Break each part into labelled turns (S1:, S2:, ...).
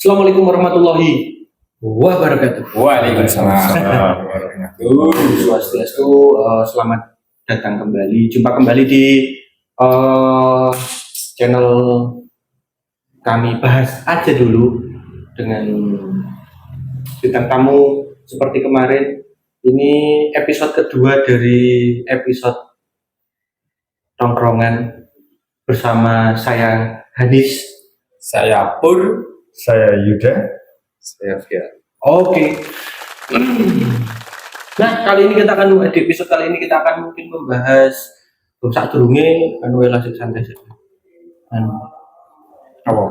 S1: Assalamualaikum warahmatullahi wabarakatuh.
S2: Waalaikumsalam warahmatullahi.
S1: Swastiastu, selamat datang kembali, jumpa kembali di channel kami bahas aja dulu dengan bintang tamu seperti kemarin. Ini episode kedua dari episode tongkrongan bersama saya Hadis,
S2: Saya Pur.
S3: Saya Yuda.
S2: Saya Fiat.
S1: Oke. Nah, di episode kali ini kita akan mungkin membahas saat durunge langsung santai saja.
S2: Apa?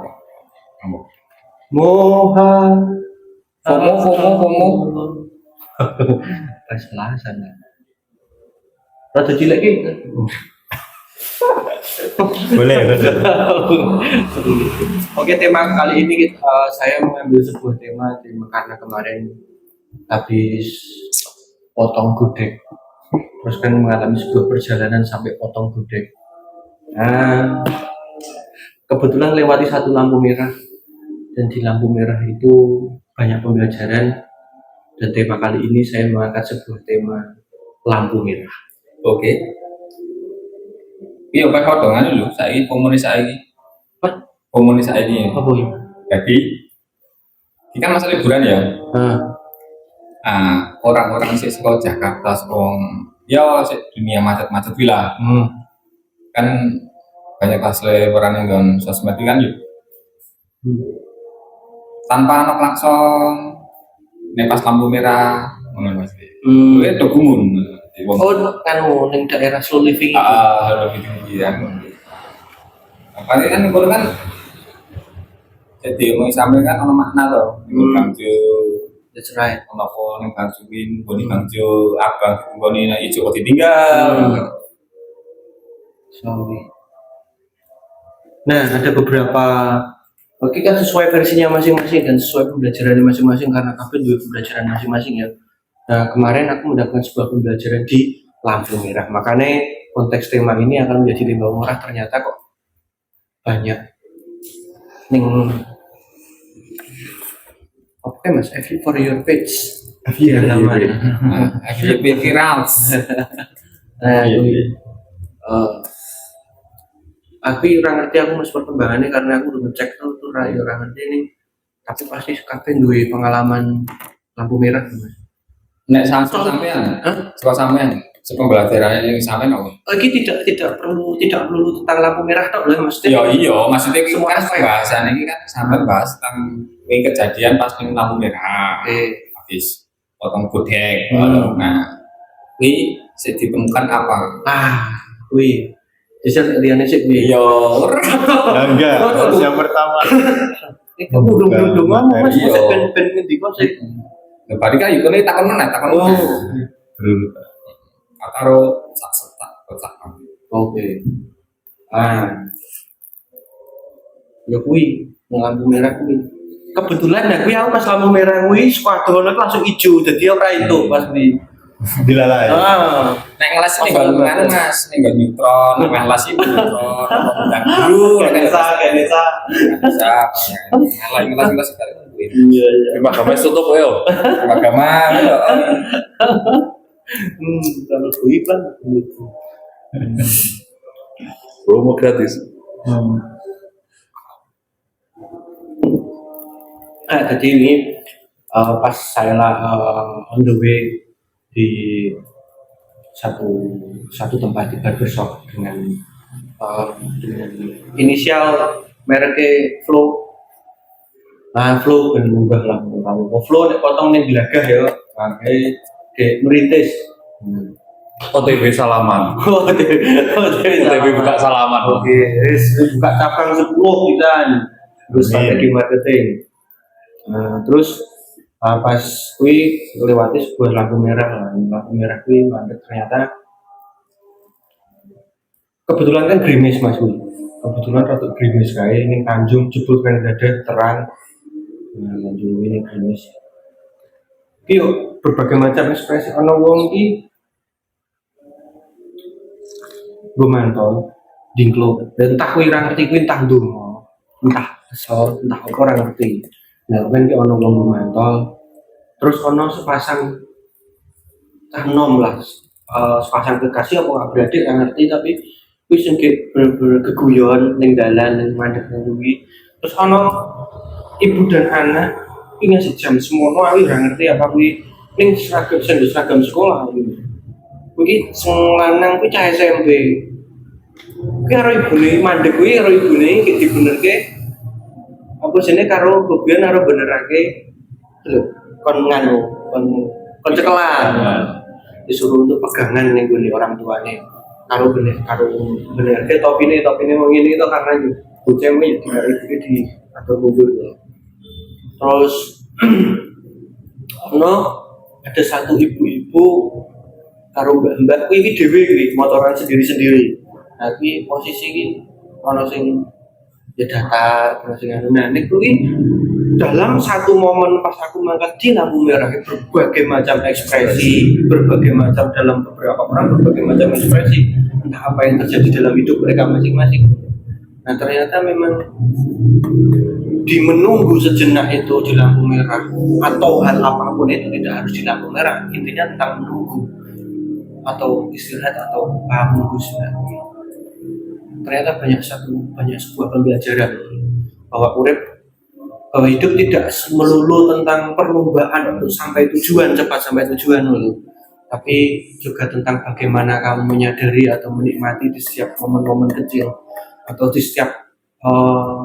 S1: Moha
S2: FOMO.
S1: Salah sana. Rada cilik iki.
S3: Boleh.
S1: Oke, tema kali ini saya mengambil sebuah tema karena kemarin habis potong gudeg, terus kan mengalami sebuah perjalanan sampai potong gudeg. Nah, kebetulan lewati satu lampu merah, dan di lampu merah itu banyak pembelajaran, dan tema kali ini saya mengangkat sebuah tema lampu merah.
S2: Oke. Iya, Pak potongan dulu. Saiki komunis saiki.
S1: Apa?
S2: Komunis saiki.
S1: Apa ya?
S2: Jadi, ini kan masa liburan ya. Orang-orang sih sekolah Jakarta, ya dunia macet-macet lah. Kan banyak kelas lebaran yang sosmed kan yuk. Tanpa anak klakson, pas lampu merah, ngono Mas. Itu gumun.
S1: Oh, kan ning daerah slow living itu.
S2: Lebih tinggi ya. Apalagi kan itu kan jadi mau sampaikan ono makna to. Bangjo.
S1: That's right.
S2: Ono apa ning Bangsuin, boni Bangjo, abang boni nek ijo kok ditinggal.
S1: Sorry. Nah, ada beberapa oke kan sesuai versinya masing-masing dan sesuai pembelajaran masing-masing karena kabeh duwe pembelajaran masing-masing ya. Nah, kemarin aku mendapatkan sebuah pembelajaran di lampu merah. Makanya konteks tema ini akan menjadi lampu merah. Ternyata kok banyak oke Mas, FYP for your page.
S2: FYP viral.
S1: Nah, aku ora ngerti aku Mas perkembangannya karena aku udah ngecek tuh ora ngerti ini. Tapi pasti kabeh duwe pengalaman lampu merah, Mas.
S2: Nek sampean, sampean pembelajarannya yang sampean apa?
S1: Lagi tidak perlu tentang lampu merah tok loh Mas.
S2: Iya, maksudnya ini
S1: semua
S2: kan
S1: aspek.
S2: pembahasan ini kan sampean bahas tentang ini kejadian pas ning lampu merah. Habis potong gudeg. Nah, ini ditemukan apa?
S1: Wih. Jadi liane sih kuwi.
S2: Iya.
S3: Enggak, yang pertama.
S1: Iku belum ngomong Mas, ben ngendi kok sih.
S2: Berarti kan itu nih takon takon. Karo sak kotak.
S1: Oke. Ya kuwi lampu merah kuwi. Kebetulan ya kuwi aku pas lampu merah kuwi skuadron langsung ijo, dadi ora itu pas kuwi.
S3: Dilalai.
S2: Nek ngeles ning nggon kan Mas, ning nggon neutron, nek ngeles iki neutron, ndang guru, nek
S1: Kenesa.
S2: bisa. Ngeles sekali.
S1: Iya.
S3: Agama tutup yo.
S2: Agama.
S1: Kalau kuwi kan
S3: Promo gratis.
S1: Jadi ini pas saya on the way di satu tempat di barbershop dengan inisial mereknya Flow. Flow ben munggah lah kamu. Flow nek potong ning glagah ya, kayak merintis.
S3: OTW salaman.
S1: OTW
S3: buka salaman.
S1: Oke, buka cabang 10 kita terus strategi marketing. Terus pas kui lewati sebuah lampu merah kui mandek ternyata kebetulan kan gerimis Mas kui. Kebetulan rada gerimis kae ning Tanjung jebul kan dadah terang. Tanjung ini gerimis. Yuk berbagai macam ekspresi ana wong iki gue mantol dingklo dan entah kuwi ra ngerti kuwi entah ndonga entah kesel entah apa ora ngerti Nah, kan ki ono lampu mantol, terus ono sepasang cah nom lah, sepasang kekasih apa nggak beradik nggak ngerti tapi wis sing bener-bener keguyon ning dalan ning mandek kuwi. Terus ono ibu dan anak kuwi ngasih jam semono aku ora ngerti apa kuwi ning seragam sekolah kuwi. Kuwi sing lanang kuwi cah SMP. Kuwi karo ibune mandek kuwi karo ibune iki dibenerke apa sene karo bebian karo benerake lho kon nganu kon cekelan disuruh untuk pegangan nih gue orang tuanya karo bener topine mau ini itu karena bocah ini tidak itu di atau Google terus no ada satu ibu-ibu karo mbak ini dewe ini motoran sendiri tapi posisi ini ono sing ya datar ono sing anu nah niku dalam satu momen pas aku mangkat di lampu merah berbagai macam ekspresi, berbagai macam dalam beberapa orang berbagai macam ekspresi entah apa yang terjadi dalam hidup mereka masing-masing. Nah ternyata memang di menunggu sejenak itu di lampu merah atau hal apapun itu tidak harus di lampu merah, intinya tentang menunggu atau istirahat atau menunggu sebenarnya. Ternyata banyak sebuah pembelajaran bahwa bahwa hidup tidak melulu tentang perlombaan untuk cepat sampai tujuan dulu, tapi juga tentang bagaimana kamu menyadari atau menikmati di setiap momen-momen kecil atau di setiap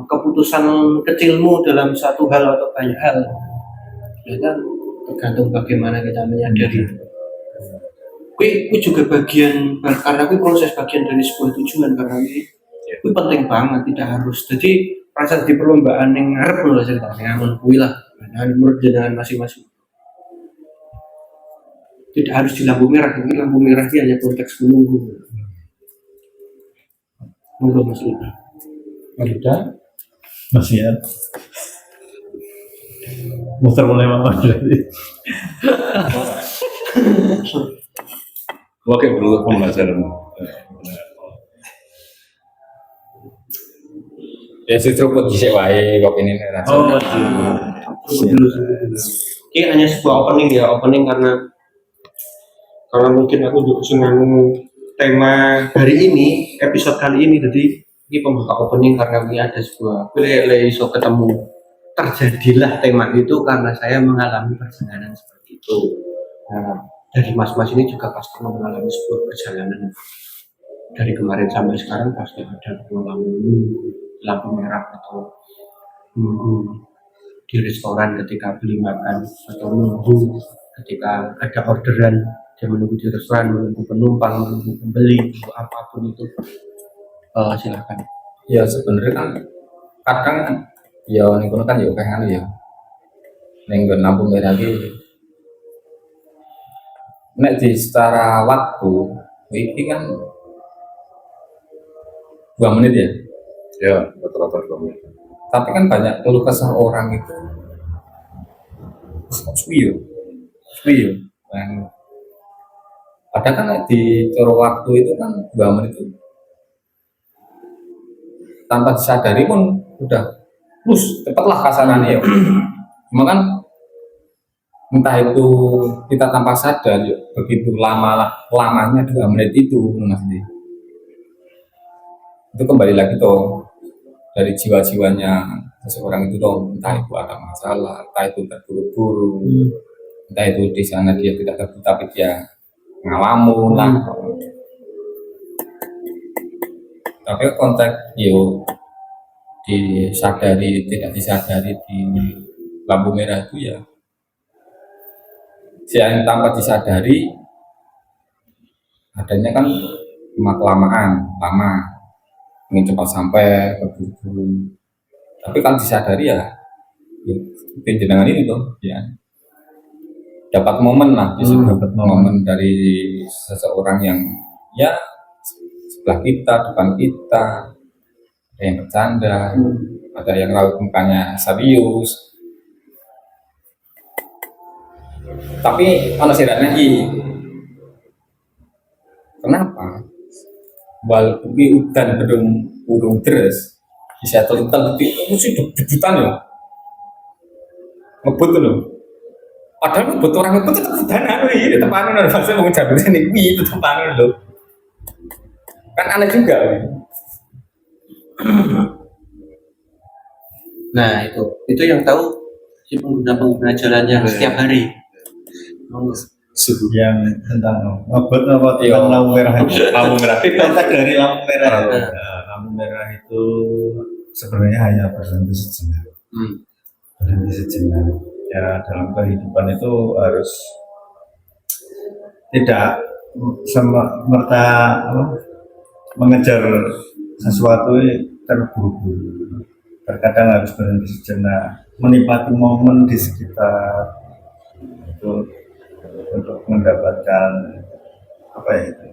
S1: keputusan kecilmu dalam satu hal atau banyak hal. Ya kan tergantung bagaimana kita menyadari. Kui juga bagian karena kui proses bagian dari sebuah tujuan karena kui penting banget tidak harus jadi rasa di perlombaan yang ngarep loh ceritanya kuwi lah nah menurut jenengan masing-masing tidak harus di lampu merah mungkin lampu merah ini hanya konteks menunggu Mas Lida
S4: Marida masih ya muter mulai mama jadi
S3: Oke, perlu pembelajaran.
S2: Ya justru kok dhisik wae kok ini rasanya.
S1: Ini hanya sebuah opening karena mungkin aku juga senang tema hari ini episode kali ini jadi ini pembuka opening karena ini ada sebuah iso ketemu terjadilah tema itu karena saya mengalami perjalanan seperti itu. Nah, dari mas-mas ini juga pasti mengalami sebuah perjalanan dari kemarin sampai sekarang pasti ada mengalami lampu merah atau nunggu di restoran ketika beli makan atau nunggu ketika ada orderan dia menunggu di restoran, menunggu penumpang, menunggu pembeli, menunggu apapun itu silakan.
S2: Ya sebenarnya kan kadang kan ya ning kono kan ya kayak ya ning lampu merah iki nek di secara waktu ini kan 2 menit ya.
S3: Ya, rata-rata 2 menit.
S2: Tapi kan banyak keluh kesah orang itu suyo. Padahal kan di coro waktu itu kan 2 menit itu tanpa disadari pun udah cepatlah kasarannya ya. Cuma kan entah itu kita tanpa sadar ya, begitu lamanya 2 menit itu Mas Di. Itu kembali lagi toh dari jiwa-jiwanya seseorang itu toh entah itu ada masalah, entah itu terburu-buru, entah itu di sana dia tidak terburu tapi dia ngalamun lah. Tapi konteks yo disadari tidak disadari di lampu merah itu ya yang tanpa disadari adanya kan lama ingin cepat sampai keburu-buru tapi kan disadari ya jenengan ini tuh ya dapat momen lah dapat momen dari seseorang yang ya sebelah kita depan kita ada yang bercanda ada yang raut mukanya serius tapi ono sirane iki kenapa walaupun udan urung deres bisa terlihat itu mesti debutan ya ngebut tuh loh. Padahal ngebut orang ngebut tetap udahan ini, tetap anu loh. Maksudnya mau jalurnya nih, tetap anu loh. Kan aneh juga.
S1: Nah itu yang tahu si pengguna jalannya setiap hari.
S4: Yang tentang ngebut apa tentang lampu merah itu.
S3: Lampu merah.
S4: Kontak dari lampu merah. Nah, lampu merah itu sebenarnya hanya berhenti sejenak. Berhenti sejenak. Ya dalam kehidupan itu harus tidak merta mengejar sesuatu terburu-buru. Terkadang harus berhenti sejenak, menikmati momen di sekitar itu untuk mendapatkan apa ya itu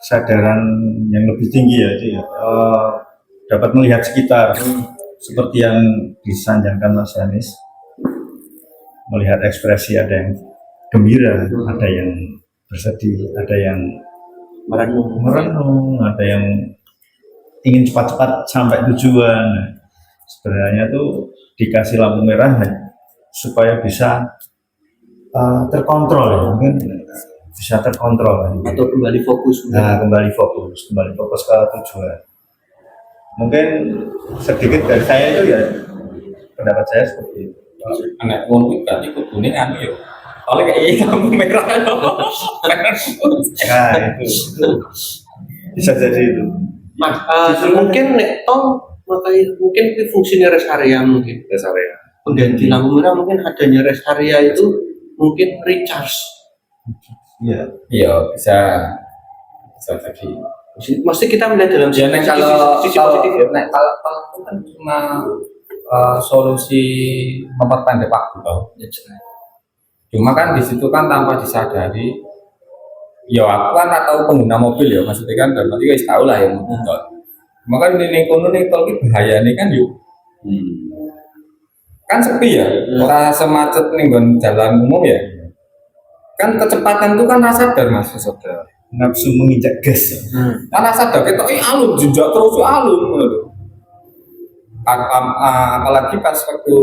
S4: kesadaran yang lebih tinggi ya itu ya. Dapat melihat sekitar seperti yang disanjangkan Mas Yanis, melihat ekspresi ada yang gembira, ada yang bersedih, ada yang merenung, ada yang ingin cepat-cepat sampai tujuan. Sebenarnya tuh dikasih lampu merah supaya bisa terkontrol ya, mungkin bisa terkontrol
S1: Atau kembali fokus.
S4: Nah, kembali fokus ke tujuan. Mungkin sedikit dari saya itu ya, pendapat saya seperti itu.
S2: Anak wong berarti kudunya anu ya. Oleh kayak lampu merah.
S4: Nah, itu bisa jadi itu.
S1: Mas, mungkin nek mungkin itu fungsinya rest area mungkin.
S3: Rest area.
S1: Pengganti lampu merah mungkin adanya rest area itu mungkin recharge.
S4: Iya.
S2: Iya bisa jadi.
S1: Mesti kita melihat dalam
S2: Ya, nek
S1: sisi positif ya.
S2: kalau itu kan cuma solusi memperpendek waktu toh. Cuma kan di situ kan tanpa disadari, ya aku kan nggak tahu pengguna mobil ya, maksudnya kan berarti guys tahu lah ya mobil tol. Maka ini kono nih tol ini bahaya nih kan yuk. Kan sepi ya, ora semacet nih jalan umum ya. Kan kecepatan itu kan rasa sadar mas, sadar.
S4: Nafsu menginjak gas.
S2: Karena sadar kita alun jenjak terus alun apalagi pas waktu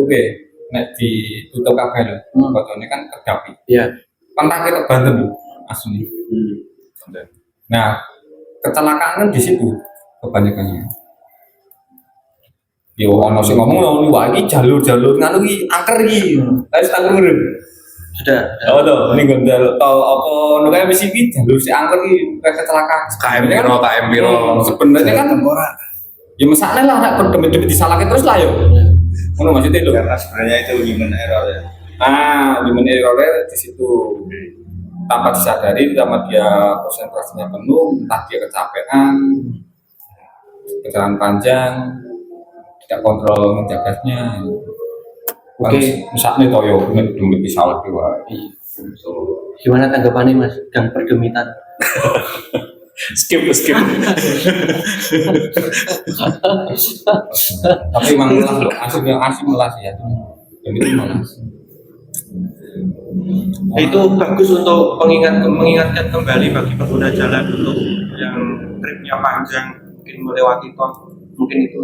S2: nek ditutup kabel fotonya kan kedapi
S1: Iya.
S2: pernah kita bantu asli. Nah kecelakaan kan di situ kebanyakannya. Yo ono sing ngomong wah iki jalur nganu iki angker iki harus tanggung
S1: Sudah.
S2: oh tuh ini gondal tau apa nu kayak mesti iki jalur si angker iki kecelakaan
S3: KM Piro.
S2: sebenarnya kan ya misalnya lah nak berdemit-demit disalahkan terus lah yuk ngono maksudnya itu
S4: Karena sebenarnya itu human error ya.
S2: human error di situ tanpa disadari sama dia konsentrasinya penuh entah dia kecapean perjalanan panjang tidak kontrol menjagasnya.
S1: Oke.
S2: Misalnya toyo demit disalah dua
S1: Gimana tanggapannya Mas gang perdemitan?
S3: Skip.
S2: tapi memang asik melas ya itu melas.
S1: Itu bagus untuk mengingatkan kembali bagi pengguna jalan untuk yang tripnya panjang mungkin melewati tol, mungkin itu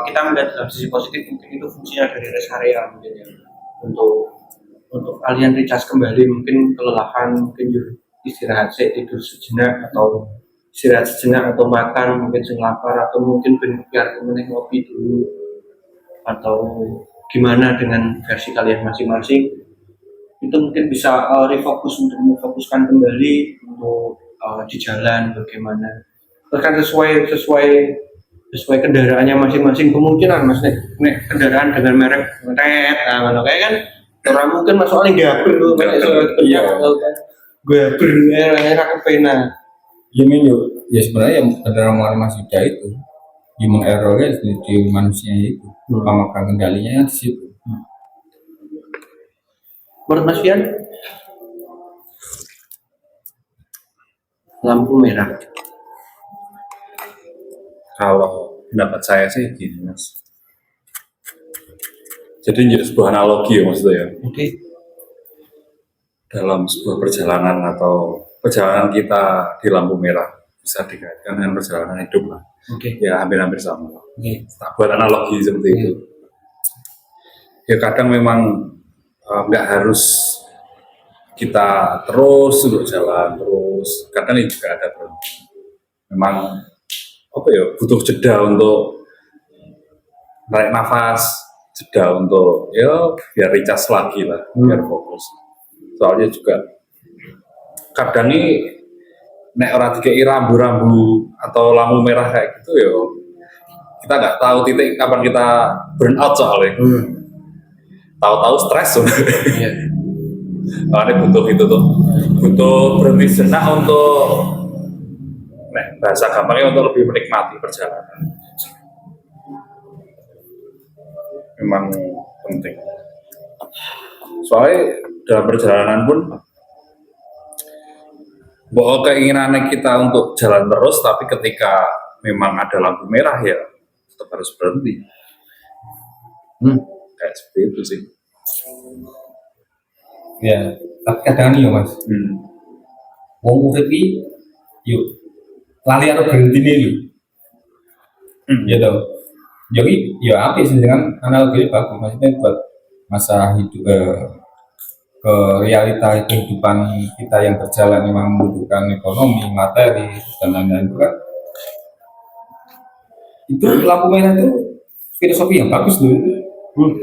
S1: kita melihat dalam sisi positif, mungkin itu fungsinya dari rest area mungkin ya, untuk kalian recharge kembali, mungkin kelelahan, mungkin istirahat tidur sejenak atau makan mungkin sing lapar, atau mungkin biar kemudian ngopi dulu, atau gimana dengan versi kalian masing-masing. Itu mungkin bisa untuk memfokuskan kembali untuk di jalan bagaimana, bahkan sesuai kendaraannya masing-masing. Kemungkinan mas nek kendaraan dengan merek red kayak kan orang mungkin masuk oleh gaber tuh gaber era kepena
S2: Ya ya sebenarnya yang benar orang Mas Yuda itu human errornya di manusia itu pemegang kendalinya di situ.
S1: Menurut Mas Fian, lampu merah.
S3: Kalau pendapat saya sih gini mas. Jadi sebuah analogi ya maksudnya ya.
S1: Oke.
S3: Dalam sebuah perjalanan atau perjalanan kita di lampu merah, bisa dikaitkan dengan perjalanan hidup lah.
S1: Oke.
S3: Ya hampir-hampir sama.
S1: Oke.
S3: Tak buat analogi seperti itu. Ya kadang memang nggak harus kita terus untuk jalan terus. Kadang juga ada berhenti. Memang apa ya, butuh jeda untuk narik nafas, jeda untuk ya biar recharge lagi lah, biar fokus. Soalnya juga kadang ini nek ora dikei rambu-rambu atau lampu merah kayak gitu ya kita nggak tahu titik kapan kita burn out soalnya. Tahu-tahu stres sebenarnya.
S1: Iya.
S3: Makanya butuh itu tuh, butuh berhenti sejenak untuk bahasa gampangnya untuk lebih menikmati perjalanan. Memang penting. Soalnya dalam perjalanan pun bahwa keinginan kita untuk jalan terus, tapi ketika memang ada lampu merah ya tetap harus berhenti. Kayak seperti itu sih.
S2: Ya, tapi kadang nih ya Mas, wong urip iki yuk lali atau berhenti nih lho. Ya toh. Jadi ya apik sih dengan analogi bagus, maksudnya buat masa hidup ke realita kehidupan kita yang berjalan memang membutuhkan ekonomi, materi dan lain-lain itu kan. Itu lampu merah itu filosofi yang bagus loh.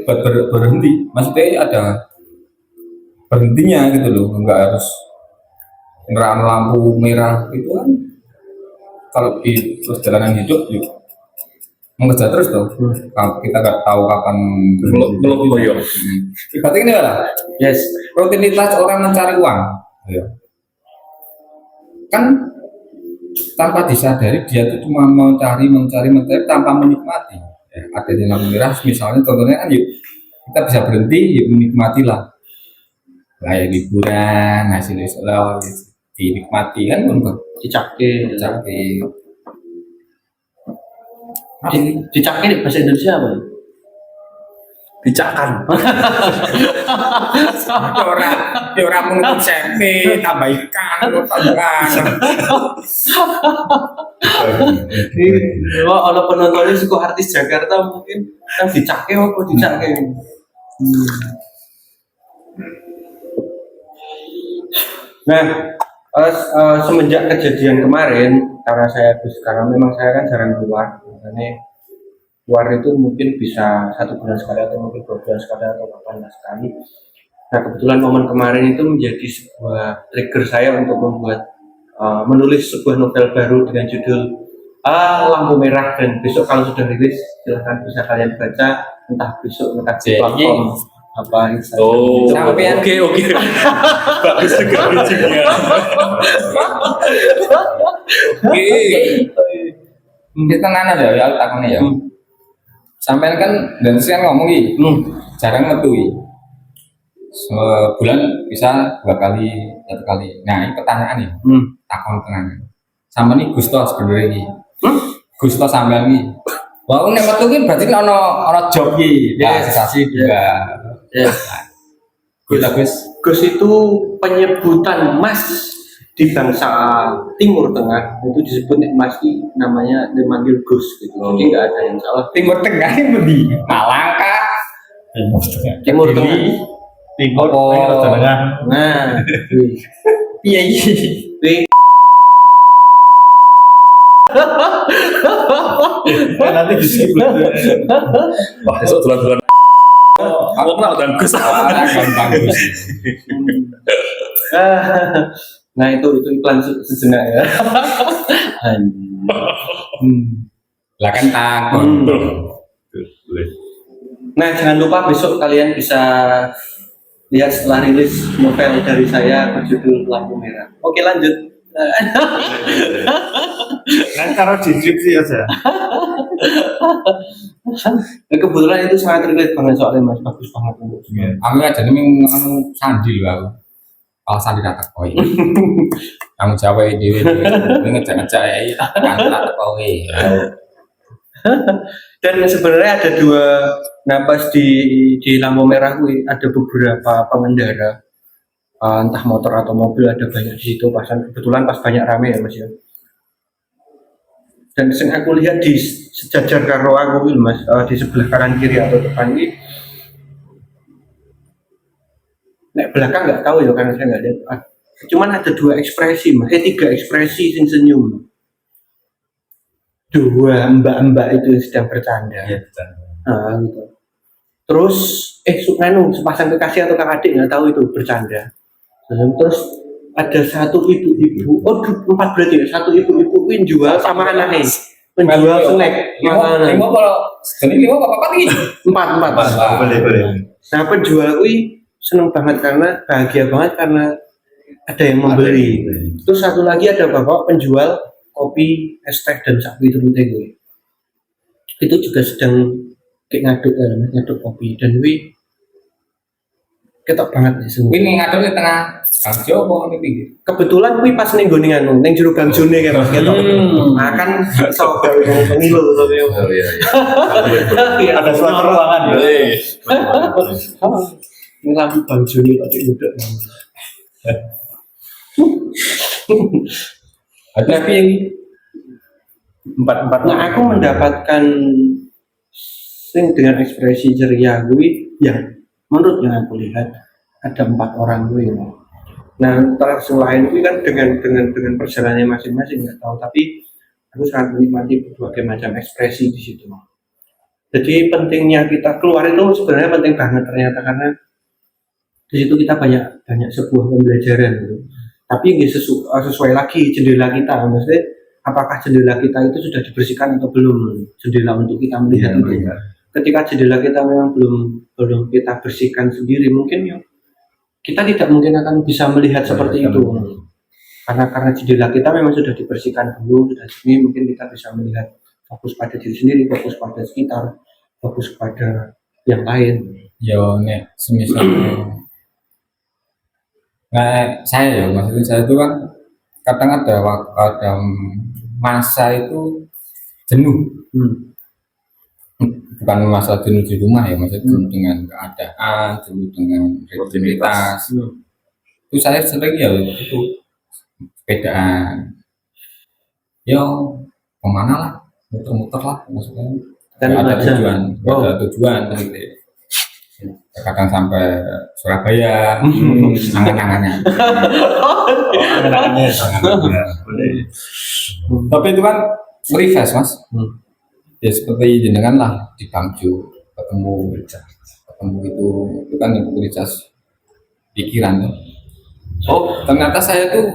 S2: Buat berhenti, maksudnya ada berhentinya gitu loh, nggak harus ngerang lampu merah itu kan. Kalau di perjalanan hidup yuk mengejar terus tuh, kalau kita nggak tahu kapan
S3: Meluk boyong.
S2: ibaratnya ini lah,
S1: Yes.
S2: rutinitas orang mencari uang, ya. Kan tanpa disadari dia tuh cuma mencari tanpa menikmati. Ya, ada di lampu merah, misalnya contohnya kan yuk kita bisa berhenti, yuk menikmatilah, kayak liburan, hasil isolasi dinikmati kan untuk
S1: Dicake.
S2: cari
S1: Dicake di bahasa Indonesia apa?
S3: Dicakan.
S2: orang menutup sempe tambah ikan
S1: Oh, kalau penontonnya suka artis Jakarta mungkin kan dicake apa dicake. Nah, semenjak kejadian kemarin karena memang saya kan jarang keluar, makanya keluar itu mungkin bisa 1 bulan sekali atau mungkin 2 bulan sekali atau 8 bulan sekali. Nah kebetulan momen kemarin itu menjadi sebuah trigger saya untuk membuat menulis sebuah novel baru dengan judul Lampu Merah, dan besok kalau sudah rilis silahkan bisa kalian baca, entah besok entah di platform apa Instagram.
S3: Oh,
S2: Sampai-
S3: oke. Bagus juga bridging-nya.
S2: kita nanya ya takutnya ya. Sampai kan dan saya ngomong gini, jarang metui. Sebulan bisa 2 kali, 1 kali. Nah ini pertanyaan nih, takon tenang. Sama nih Gusto sebenarnya ini. Gusto sampai nih. Wah, nek metu ki berarti ono job ki, realisasi juga.
S1: Ya.
S2: Kita Gus.
S1: Gus itu penyebutan Mas di bangsa Timur Tengah itu disebut Mas itu namanya dipanggil Gus gitu. Jadi nggak ada yang salah.
S2: Timur Tengah ini di Malang kah?
S1: Timur Tengah.
S4: Timur,
S2: Oh.
S4: tengah.
S1: Nah,
S2: Iya iya.
S4: Nanti di skip.
S3: Wah, besok tulan-tulan. Aku nggak dan Gus.
S2: Bagus.
S1: nah itu iklan sejenak ya.
S2: Lah kan takon.
S1: Nah jangan lupa besok kalian bisa lihat setelah rilis novel dari saya berjudul Lampu Merah. Oke lanjut.
S4: Nanti taruh di deskripsi aja.
S1: Nah, kebetulan itu sangat relate banget soalnya Mas, bagus banget untuk semua.
S2: Aku aja nih anu sandi lho aku. Kalau sandi tak koi. Kamu jawab dhewe. Ngejak-ngejak ya tak koi.
S1: Dan sebenarnya ada dua napas di lampu merah gue, ada beberapa pengendara entah motor atau mobil, ada banyak di situ, kebetulan pas banyak rame ya Mas ya. Dan sing aku lihat di sejajar karo aku iki Mas, di sebelah kanan kiri atau depan ini, nek belakang nggak tahu ya karena saya nggak lihat. Cuman ada dua ekspresi Mas, tiga ekspresi sing senyum. Dua mbak-mbak itu yang sedang bercanda.
S4: Iya, betul.
S1: Gitu. Terus sepasang kekasih atau kakak adik nggak tahu itu bercanda. Terus ada satu ibu-ibu, 4 berarti ya, satu ibu-ibu yang jual sama anaknya, menjual snack makanan.
S2: Lima kalau jadi lima apa nih?
S1: Empat.
S4: Boleh.
S1: Nah penjual kuwi seneng banget karena bahagia banget karena ada yang membeli. Terus satu lagi ada bapak penjual kopi, es teh dan sapi itu gue. Itu juga sedang kayak ngaduk kopi dan gue ketok banget nih semua.
S2: Ini ngaduk di tengah Bangjo apa di pinggir?
S1: Kebetulan kuwi pas ning gone ning jero Bangjone kae Mas ketok. Nah kan iso gawe pemilu to ya.
S3: Oh iya.
S4: Ada suatu ruangan.
S1: Ini lampu Bangjone kok diuduk.
S2: Ada yang
S1: Empat. Nah aku mendapatkan sing dengan ekspresi ceria gue yang menurut yang aku lihat ada 4 orang gue. Nah, antara selain itu kan dengan perjalanannya masing-masing nggak tahu, tapi aku sangat menikmati berbagai macam ekspresi di situ. Jadi pentingnya kita keluar itu sebenarnya penting banget ternyata karena di situ kita banyak sebuah pembelajaran gitu. Tapi nggak sesuai lagi jendela kita, maksudnya apakah jendela kita itu sudah dibersihkan atau belum? Jendela untuk kita melihat itu. Ketika jendela kita memang belum kita bersihkan sendiri, mungkin ya kita tidak mungkin akan bisa melihat seperti itu karena jendela kita memang sudah dibersihkan dulu sudah sini mungkin kita bisa melihat fokus pada diri sendiri, fokus pada sekitar, fokus pada yang lain.
S2: yo nek semisal saya ya maksudnya saya itu kan kadang ada masa itu jenuh. Bukan masalah jenuh di rumah ya, maksudnya jenuh dengan keadaan, jenuh dengan rutinitas. Itu saya sering ya itu sepedaan. Yo kemana lah, muter-muter lah maksudnya.
S1: Dan
S2: ada tujuan gitu. Kadang sampai Surabaya, angan-angannya. Tapi itu kan refresh Mas. Ya seperti jenengan lah di Bangjo ketemu itu kan recharge pikiran tuh. Oh ternyata saya tuh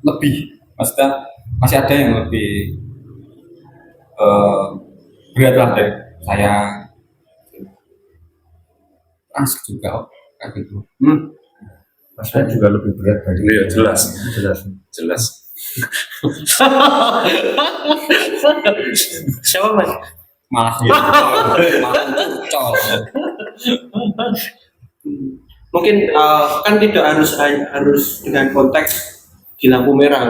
S2: lebih maksudnya masih ada yang lebih berat lah dari saya asik juga kayak gitu.
S4: Saya juga lebih berat dari
S3: Iya jelas.
S1: Siapa Mas?
S2: Malah col.
S1: Mungkin kan tidak harus dengan konteks di lampu merah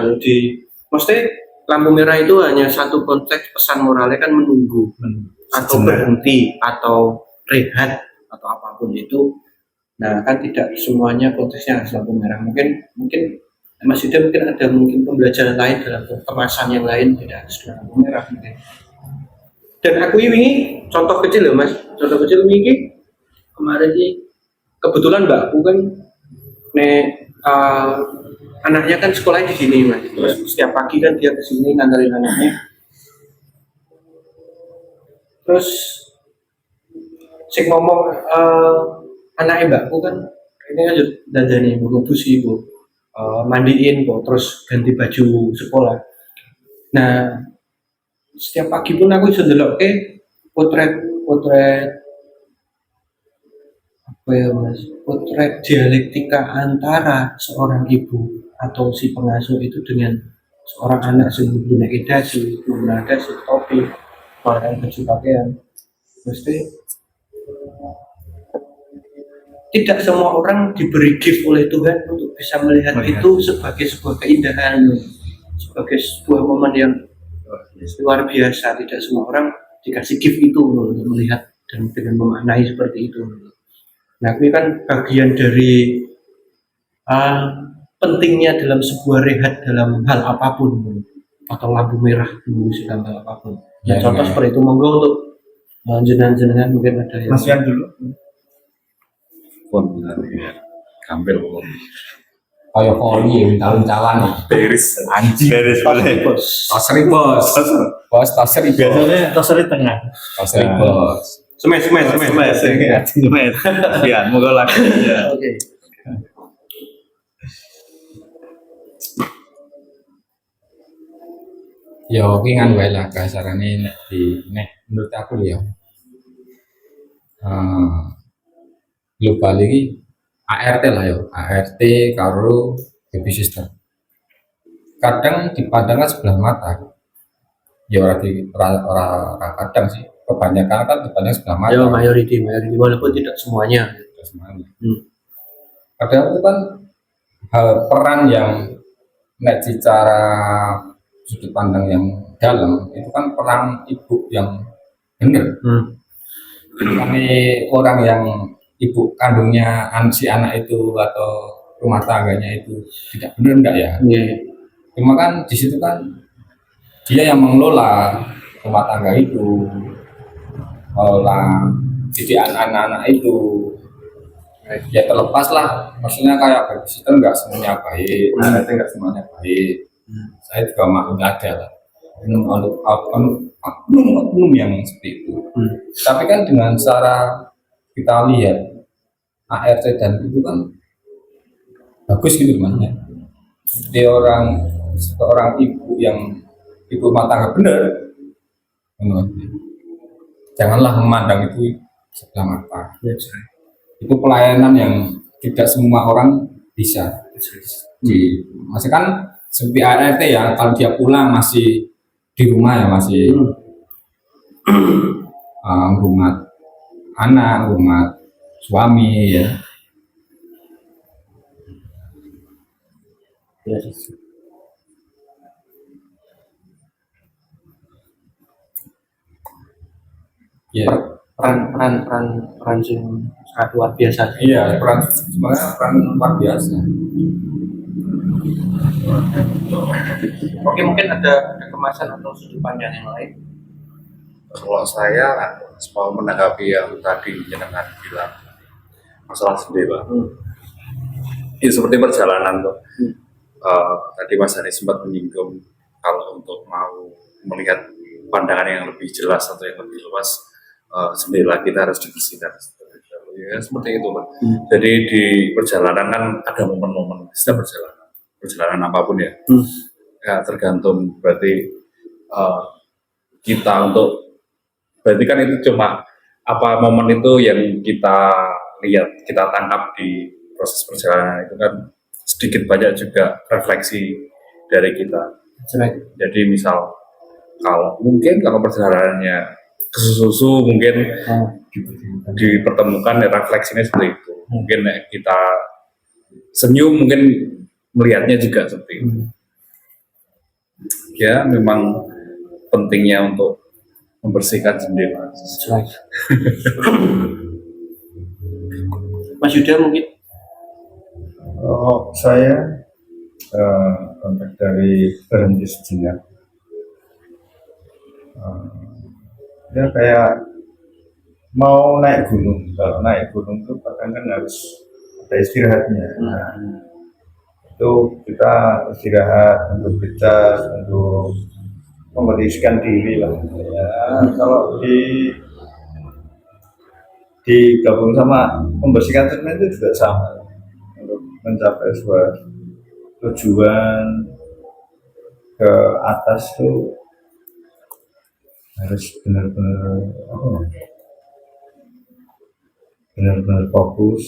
S1: maksudnya lampu merah itu hanya satu konteks pesan moralnya kan menunggu atau berhenti atau rehat atau apapun itu. Nah kan tidak semuanya konteksnya harus lampu merah. Mungkin Mas Yuda mungkin ada pembelajaran lain dalam kemasan yang lain tidak harus dengan lampu merah mungkin. Dan aku ini contoh kecil ya Mas, contoh kecil ini kemarin sih kebetulan mbakku kan anaknya kan sekolahnya di sini Mas. Terus setiap pagi kan dia ke sini nganterin anaknya. Terus sing ngomong anaknya mbakku kan ini kan dandani ibu ngebusi ibu mandiin kok terus ganti baju sekolah. Nah setiap pagi pun aku bisa delok potret apa ya Mas, potret dialektika antara seorang ibu atau si pengasuh itu dengan seorang anak yang menggunakan dasi, menggunakan topi, menggunakan baju pakaian. Mesti tidak semua orang diberi gift oleh Tuhan untuk bisa melihat itu sebagai sebuah keindahan, sebagai sebuah momen yang luar biasa. Tidak semua orang dikasih gift itu untuk melihat dan dengan memaknai seperti itu. Nah, ini kan bagian dari pentingnya dalam sebuah rehat dalam hal apapun. atau lampu merah mengurusi tanggal apapun. Ya,
S2: Ya,
S1: contoh
S2: ya.
S1: seperti itu, monggo untuk jenengan-jenengan mungkin ada yang
S4: Mas Yan dulu.
S3: Pun ya. Ambil pun.
S2: Kayak Koli, calon-calon
S3: Beris.
S2: anjing.
S4: Beres boleh.
S2: Tosri bos, bos tosri bos,
S4: Biasanya toseri tengah.
S2: tosri bos.
S1: semes.
S4: Semes. Ya, moga lagi. Ya.
S1: Oke.
S2: Ya, oke kan wae lah kasarane nek menurut aku ya. Global ini ART lah ya, ART karo baby system. Kadang dipandangkan sebelah mata, ya ora kadang sih, kebanyakan kan dipandang sebelah mata.
S1: Ya, mayority walaupun tidak semuanya.
S2: Semuanya.
S1: Hmm.
S2: Padahal itu kan peran yang nek secara sudut pandang yang dalam itu kan peran ibu yang benar. Kami orang yang ibu kandungnya si anak itu atau rumah tangganya itu tidak benar enggak ya?
S1: Iya.
S2: Cuma kan di situ kan dia yang mengelola rumah tangga itu, mengelola didik anak-anak itu. Ya terlepas lah, maksudnya kayak babysitter nggak semuanya baik, ART nggak semuanya baik. Saya juga maklum ada lah, oknum yang seperti itu. Tapi kan dengan cara kita lihat ART dan itu kan bagus gitu namanya. Dia seorang ibu yang ibu rumah tangga benar, janganlah memandang itu sebelah mata. Itu pelayanan yang tidak semua orang bisa. Masih kan seperti ART ya, kalau dia pulang masih di rumah ya masih rumah anak, rumah suami ya.
S1: Ya.
S2: Ya,
S1: peran sing sangat luar biasa.
S2: iya sebenarnya peran luar biasa.
S1: Oke, mungkin ada kemasan atau sudut pandang yang lain.
S3: Kalau saya mau menanggapi yang tadi jenengan bilang masalah jendela. Ya seperti perjalanan tuh. Tadi Mas Hani sempat menyinggung kalau untuk mau melihat pandangan yang lebih jelas atau yang lebih luas, jendela kita harus dibersihkan. Ya seperti itu, Pak. Jadi di perjalanan kan ada momen-momen setiap perjalanan apapun ya. Ya tergantung berarti kita untuk berarti kan itu cuma apa momen itu yang kita lihat, kita tangkap di proses perjalanan itu kan sedikit banyak juga refleksi dari kita. Jadi misal kalau perjalanannya kesusu mungkin dipertemukan ya refleksinya seperti itu. Mungkin kita senyum mungkin melihatnya juga seperti itu. Ya memang pentingnya untuk membersihkan jendela.
S1: Mas Yuda mungkin.
S4: Saya konteks dari berhenti sejenak. Ya kayak mau naik gunung. Kalau naik gunung itu kadang kan harus ada istirahatnya. Nah, itu kita istirahat untuk bercas, untuk membersihkan diri lah. Ya, kalau digabung sama membersihkan cermin itu juga sama untuk mencapai sebuah tujuan ke atas tuh harus benar-benar fokus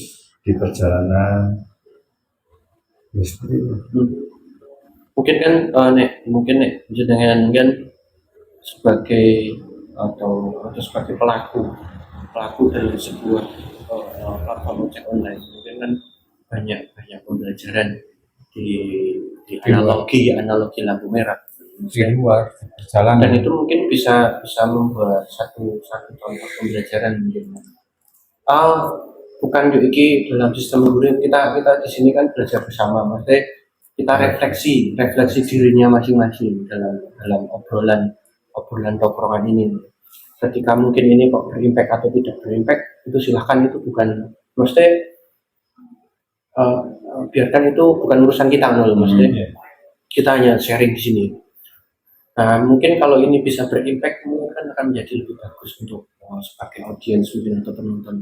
S4: di perjalanan. Ya, seperti itu.
S1: Mungkin kan mungkin jenengan kan sebagai atau sebagai pelaku dari sebuah platform ojek online, mungkin kan banyak pembelajaran di analogi lampu merah
S2: Di luar perjalanan.
S1: dan itu mungkin bisa membuat satu contoh pembelajaran mungkin. Bukan iki dalam sistem guru kita di sini kan belajar bersama, maksudnya kita refleksi dirinya masing-masing dalam obrolan tongkrongan ini. Ketika mungkin ini kok berimpact atau tidak berimpact, itu silahkan, itu bukan, maksudnya biarkan itu bukan urusan kita loh, maksudnya kita hanya sharing di sini. Nah, mungkin kalau ini bisa berimpact, mungkin kan akan menjadi lebih bagus untuk sebagai audiens mungkin atau penonton.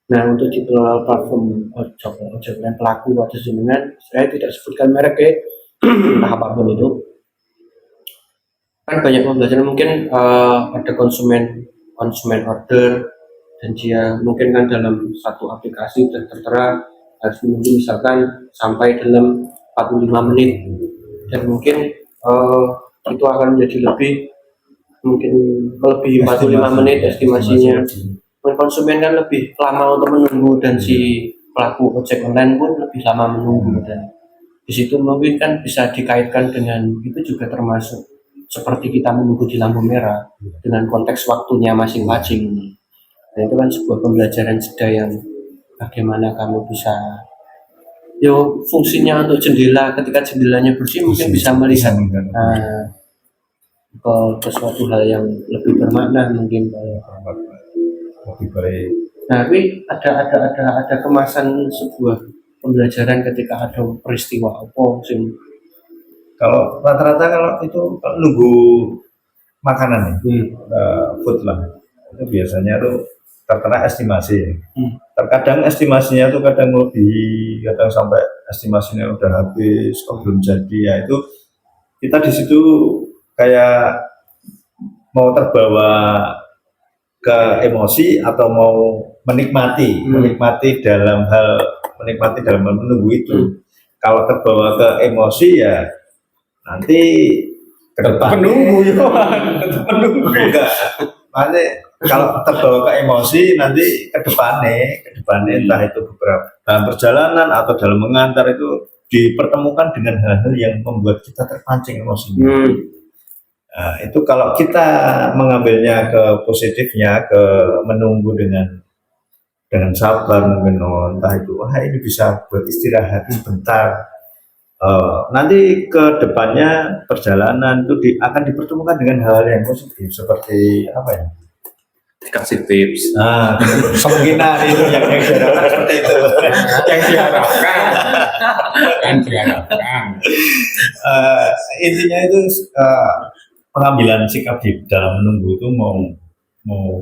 S1: Nah, untuk di platform ojek dan pelaku atau jenengan, saya tidak sebutkan merek ya, entah apapun itu. Kan banyak pembelajaran, mungkin ada konsumen order dan dia mungkin kan dalam satu aplikasi tertera harus menunggu misalkan sampai dalam 45 menit, dan mungkin itu akan menjadi lebih 45 menit estimasinya. Konsumen kan lebih lama untuk menunggu, dan si pelaku ojek online pun lebih lama menunggu, dan di situ mungkin kan bisa dikaitkan dengan itu juga termasuk seperti kita menunggu di lampu merah dengan konteks waktunya masing-masing. Dan itu kan sebuah pembelajaran jeda yang bagaimana kamu bisa, fungsinya untuk jendela, ketika jendelanya bersih mungkin bisa melihat ke suatu hal yang lebih bermakna mungkin.
S4: Lebih baik.
S1: Nah, tapi ada kemasan sebuah pembelajaran ketika ada peristiwa apa sing.
S4: Kalau rata-rata kalau itu nunggu makanan food lah, itu biasanya tuh terkena estimasi. Terkadang estimasinya tuh kadang lebih, kadang sampai estimasinya udah habis, kok belum jadi. Ya itu kita di situ kayak mau terbawa ke emosi atau mau menikmati dalam hal menunggu itu. Kalau terbawa ke emosi ya nanti ke depan menunggu enggak. Nanti kalau terbawa ke emosi nanti ke depannya entah itu beberapa dalam perjalanan atau dalam mengantar itu dipertemukan dengan hal-hal yang membuat kita terpancing emosinya. Nah, itu kalau kita mengambilnya ke positifnya, ke menunggu dengan sabar mungkin, entah itu ini bisa buat istirahat sebentar. Nanti ke depannya perjalanan itu akan dipertemukan dengan hal yang positif seperti apa ya?
S3: Dikasih tips.
S4: Kemungkinan itu yang diharapkan seperti itu.
S2: Yang diharapkan.
S4: Intinya itu pengambilan sikap di dalam menunggu itu mau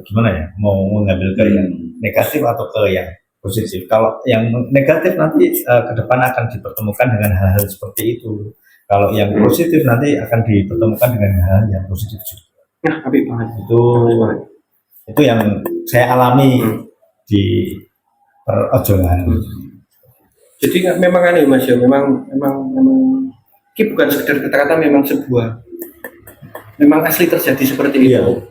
S4: gimana ya? Mau mengambil ke yang negatif atau ke yang positif. Kalau yang negatif nanti ke depan akan dipertemukan dengan hal-hal seperti itu. Kalau yang positif nanti akan dipertemukan dengan hal yang positif juga.
S1: Nah, tapi banget
S4: itu yang saya alami di perojolan.
S1: Jadi memang aneh Mas ya, memang ini bukan sekedar kata-kata, memang asli terjadi seperti itu.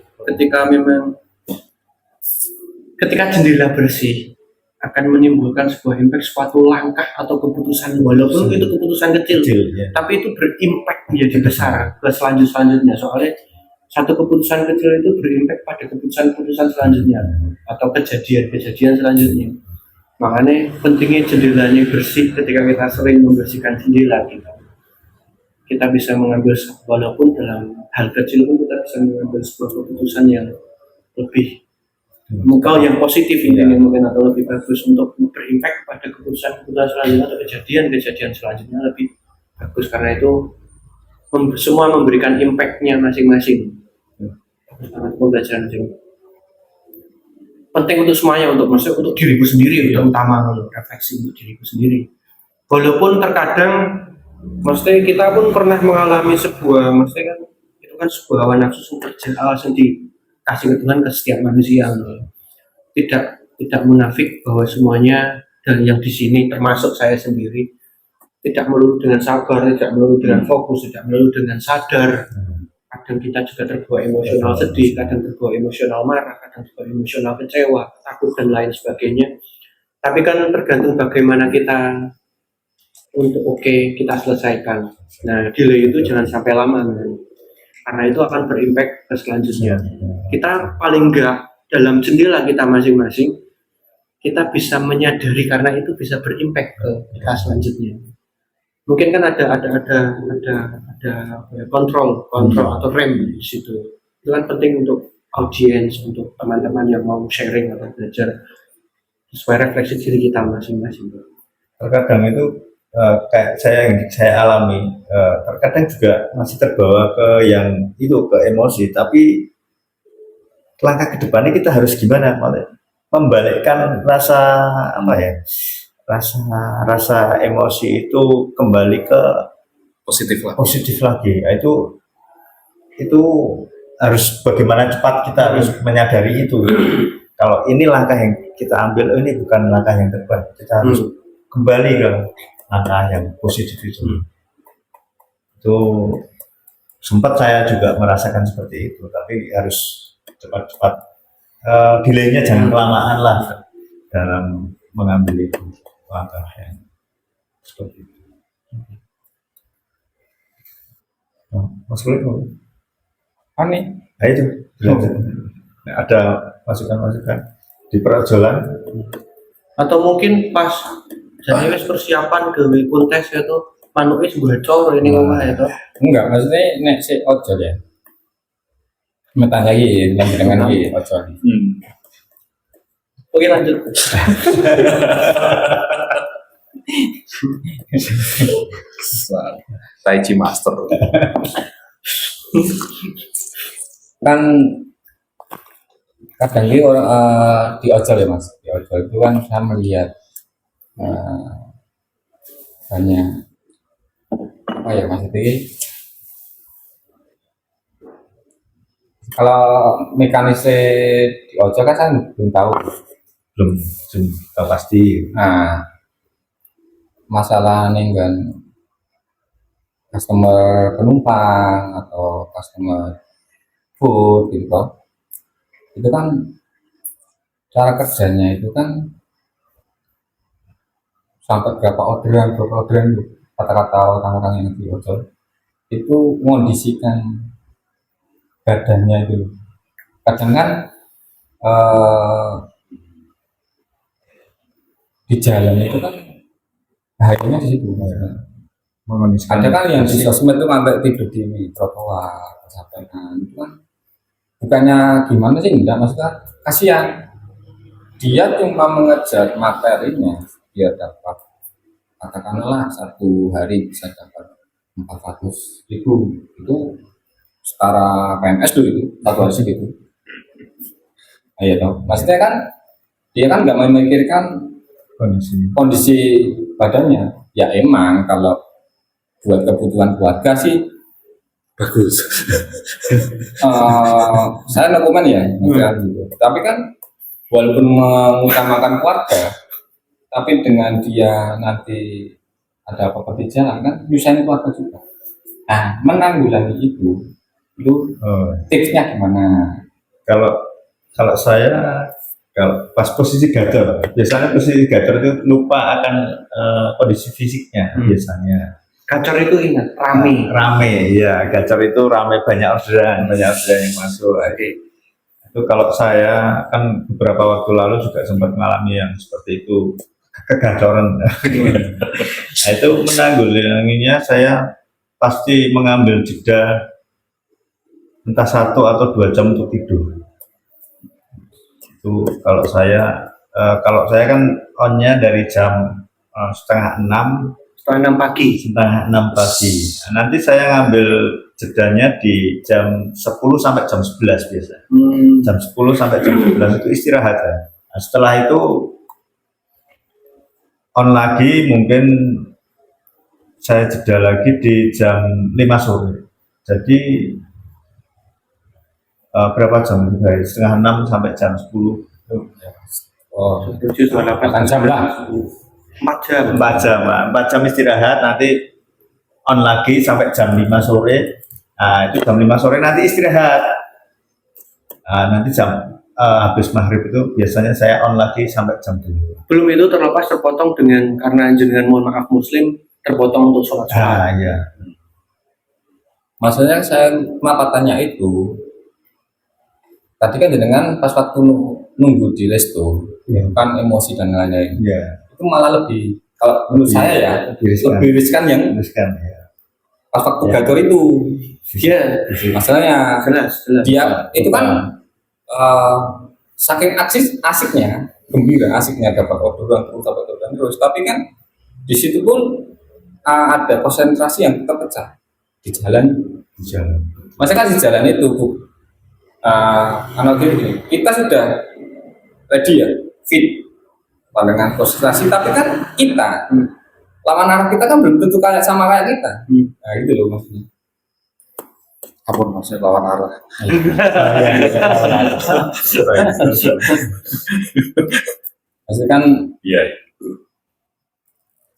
S1: Ketika jendela bersih akan menimbulkan sebuah impact, suatu langkah atau keputusan, walaupun itu keputusan kecil, tapi itu berimpact menjadi besar ke selanjutnya. Soalnya satu keputusan kecil itu berimpact pada keputusan selanjutnya atau kejadian selanjutnya. Makanya pentingnya jendelanya bersih. Ketika kita sering membersihkan jendela kita bisa mengambil, walaupun dalam hal kecil pun kita bisa mengambil sebuah keputusan yang lebih yang positif ini mungkin, atau lebih bagus untuk berimpact pada keputusan selanjutnya atau kejadian selanjutnya lebih bagus, karena itu semua memberikan impactnya masing-masing. Pembelajaran penting untuk semuanya, untuk diriku sendiri, utama refleksi untuk diriku sendiri. Walaupun terkadang kita pun pernah mengalami sebuah, kan itu kan sebuah hawa nafsu yang dikasih ke Tuhan ke setiap manusia. Tidak munafik bahwa semuanya, dan yang di sini termasuk saya sendiri, tidak melulu dengan sabar, tidak melulu dengan fokus, tidak melulu dengan sadar. Kadang kita juga terbawa emosional sedih, kadang terbawa emosional marah, kadang terbawa emosional kecewa, takut dan lain sebagainya. Tapi kan tergantung bagaimana kita untuk kita selesaikan. Nah, delay itu jangan sampai lama, karena itu akan berimpact ke selanjutnya. Kita paling enggak dalam jendela kita masing-masing, kita bisa menyadari, karena itu bisa berimpact ke kita selanjutnya. mungkin kan ada apa ya, kontrol atau rem di situ. Itu kan penting untuk audiens, untuk teman-teman yang mau sharing atau belajar sesuai refleksi diri kita masing-masing.
S4: Terkadang itu kayak yang saya alami, terkadang juga masih terbawa ke yang itu, ke emosi, tapi langkah ke depannya kita harus gimana, membalikkan rasa apa ya, rasa emosi itu kembali ke
S3: Positif lah.
S4: positif lagi. Nah, itu harus bagaimana cepat kita harus menyadari itu. Kalau ini langkah yang kita ambil, ini bukan langkah yang terbaik. Kita harus kembali ke langkah yang positif itu. Itu sempat saya juga merasakan seperti itu, tapi harus cepat-cepat. Delaynya jangan kelamaan lah dalam mengambil itu langkah yang seperti itu. Mas Kulit,
S2: Aneh.
S4: nah itu nah, ada masukan-masukan di perjolan
S1: Atau mungkin pas jadi wis persiapan ke kontes itu manuke bocor ini omah itu.
S2: Enggak, maksudnya nek si ojol ya. Metanya iki dengan iki ojol.
S1: Oke lanjut.
S3: Tai Chi Master.
S2: Kan kadang ini orang di ojol ya mas, di ojol itu kan saya melihat banyak apa ya maksudnya kalau mekanisme di ojol kan saya belum tahu.
S4: belum pasti.
S2: Nah masalah nih kan customer penumpang atau customer food gitu toh. Itu kan cara kerjanya itu kan sampai berapa orderan itu kata-kata orang-orang yang di ojol itu mengondisikan badannya itu kadang kan di jalan itu kan bahayanya di situ ada kan yang di sosmed itu sampai tidur di trotoar kesampaian itu kan bukannya gimana sih, enggak, maksudnya kasihan dia cuma mengejar materinya, dia dapat katakanlah satu hari bisa dapat 400.000 itu setara PNS tuh itu satu hari segitu. Iya toh, maksudnya kan dia kan nggak memikirkan kondisi badannya. Ya emang kalau buat kebutuhan keluarga sih
S3: Bagus.
S2: saya no komen ya, gitu. Tapi kan walaupun mengutamakan keluarga, tapi dengan dia nanti ada apa-apa di jalan kan nyusahin keluarga juga. Nah menanggulangi itu tipsnya gimana?
S4: Kalau saya pas posisi gacor, biasanya posisi gacor itu lupa akan kondisi fisiknya biasanya.
S1: Gacor itu ingat
S4: Rame, ya gacor itu rame, banyak orderan yang masuk. Itu kalau saya kan beberapa waktu lalu juga sempat mengalami yang seperti itu, kegacoran. Nah, itu menanggulanginya saya pasti mengambil jeda entah 1 atau 2 jam untuk tidur. Itu kalau saya kan onnya dari jam setengah 6 pagi. Nah, nanti saya ngambil jedanya di jam 10 sampai jam 11 biasa. Jam 10 sampai jam 11 itu istirahat ya. Nah, setelah itu on lagi, mungkin saya jeda lagi di jam 5 sore. Jadi berapa jam itu dari setengah 6 sampai jam 10.
S2: Oh,
S1: 8
S2: jam lah.
S1: 4
S4: jam istirahat, nanti on lagi sampai jam 5 sore. Nah, itu jam 5 sore nanti istirahat. Nah, nanti habis maghrib itu biasanya saya on lagi sampai jam 2.
S1: Belum itu terlepas terpotong karena jenengan mohon maaf muslim terpotong untuk sholat.
S4: Iya.
S2: Maksudnya saya kenapa tanya itu? Tadi kan jenengan pas waktu nunggu di resto, kan emosi dan lain-lain.
S4: Iya.
S2: Itu malah lebih Kalau menurut saya ya lebih riskan yang
S4: Riskan ya.
S2: pas waktu
S4: Ya.
S2: gacor itu.
S1: Iya,
S2: Masalahnya
S1: jelas.
S2: dia itu kan saking asiknya, gembira asiknya dapat orderan terus, tapi kan di situ pun ada konsentrasi yang tetap pecah di jalan.
S4: Di jalan.
S2: Maksudnya kan di jalan itu gini, kita sudah ready ya, fit dengan konsentrasi, tapi kan kita lawan arah kita kan belum tentu sama kayak kita. Nah gitu loh maksudnya.
S3: Apapun maksudnya lawan arah.
S2: Maksudnya kan
S3: Iya.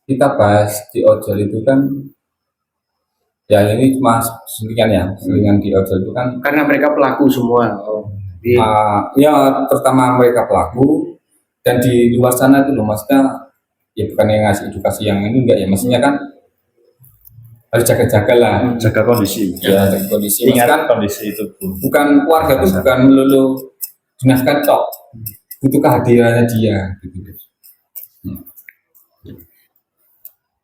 S2: kita bahas di ojol itu kan ya ini cuma selingan ya, selingan di ojol itu kan
S1: Karena mereka pelaku semua. Iya.
S2: ya terutama mereka pelaku dan di luar sana itu loh maksudnya ya bukan yang ngasih edukasi yang ini enggak ya, maksudnya kan harus jaga-jaga lah
S4: Jaga kondisi.
S2: ya, jaga kondisi.
S4: Ingat
S2: Maksudnya kan
S4: kondisi itu, Bu.
S2: bukan keluarga itu bukan melulu dinaskan cok, butuh kehadirannya dia gitu.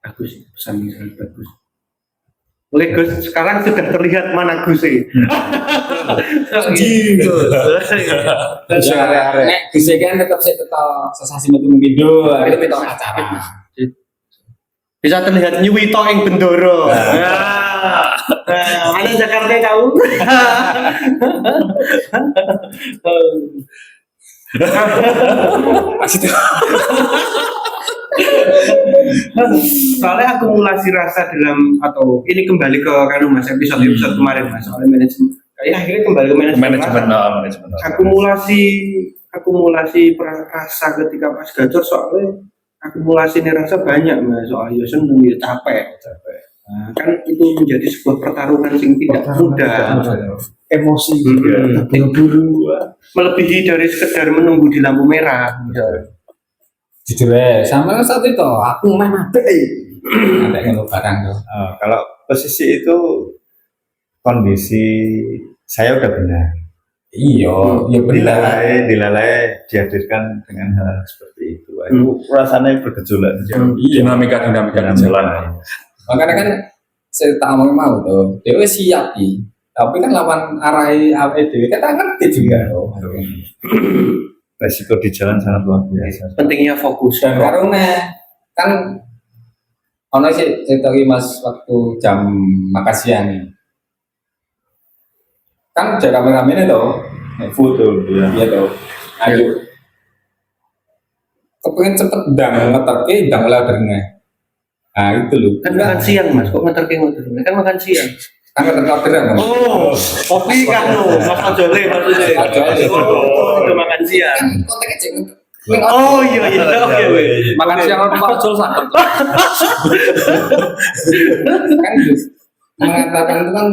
S1: Bagus, pesan yang sangat bagus. Oke Gus, sekarang sudah terlihat mana Gus ini.
S2: Ya, nek bisa kan tetap sesasi metu mengkido, itu kita acara.
S1: Bisa terlihat nyuwito yang bendoro. Ada Jakarta tahu. Soalnya akumulasi rasa dalam atau ini kembali ke kan Mas episode kemarin Mas soal manajemen. Kayak akhirnya kembali ke manajemen.
S3: Manajemen.
S1: Akumulasi rasa ketika pas gacor soalnya akumulasi rasa banyak Mas soal ya seneng ya capek. Nah, kan itu menjadi sebuah pertarungan yang tidak mudah.
S4: Emosi juga. Buru-buru.
S1: Melebihi dari sekedar menunggu di lampu merah.
S2: Jujur ya, sama saat itu aku main apa ada yang barang tuh.
S4: Kalau posisi itu kondisi saya udah benar.
S2: Iya, ya benar.
S4: Dilalai dihadirkan dengan hal seperti itu. Itu rasanya bergejolak di jalan.
S3: Dinamika di jalan.
S2: Makanya kan saya tak mau tuh, dia siap sih. Tapi kan lawan arah dewi kita ngerti juga loh.
S4: Resiko di jalan sangat luar biasa.
S1: Pentingnya fokus.
S2: Dan karena kan ono sih cerita Mas waktu jam makan siang nih. Kan jaga kameramen itu
S4: Foto ya.
S2: iya tuh. Ayo. Kepengen cepet ngeterke ndang ordernya. Nah itu loh.
S1: Kan makan siang Mas, kok ngeterke kan makan siang.
S2: Kan ngeterke orderan kan.
S1: Oh, kopi kan lo, Mas Ojole maksudnya. Oh, udah makan siang.
S2: Kan kontaknya cek
S1: Oh iya oke.
S3: Makan siang orang jual sakit.
S2: kan mengatakan itu kan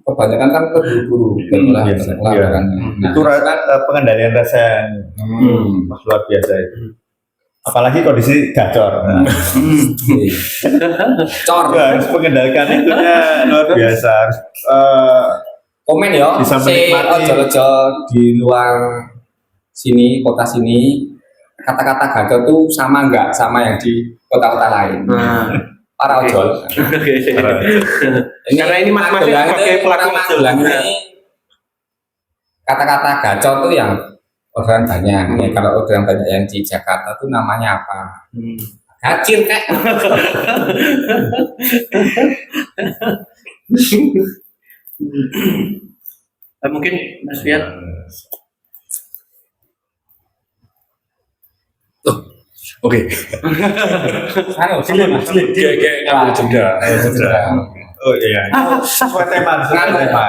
S2: kebanyakan kan terburu-buru
S4: Iya.
S2: kan. Nah,
S4: Itu pengendalian rasa yang luar biasa itu. Apalagi kondisi gacor. Nah,
S2: cor
S4: harus mengendalikan itunya luar biasa. Harus
S2: komen ya
S4: Bisa menikmati.
S2: ojo di luar sini kota sini kata-kata gacor tuh sama enggak sama yang di kota-kota lain. Para
S1: Oke.
S2: ojol.
S1: Karena ini mas-masnya sebagai pelaku ojol.
S2: Kata-kata gacor tuh yang orderan banyak. Ya, kalau orderan banyak yang di Jakarta tuh namanya apa? Gacir kek.
S1: Mungkin Mas Fiat.
S3: Oke.
S2: Anu,
S3: Kayak ngambil jeda.
S4: oh iya. Sesuai tema. Sesuai tema.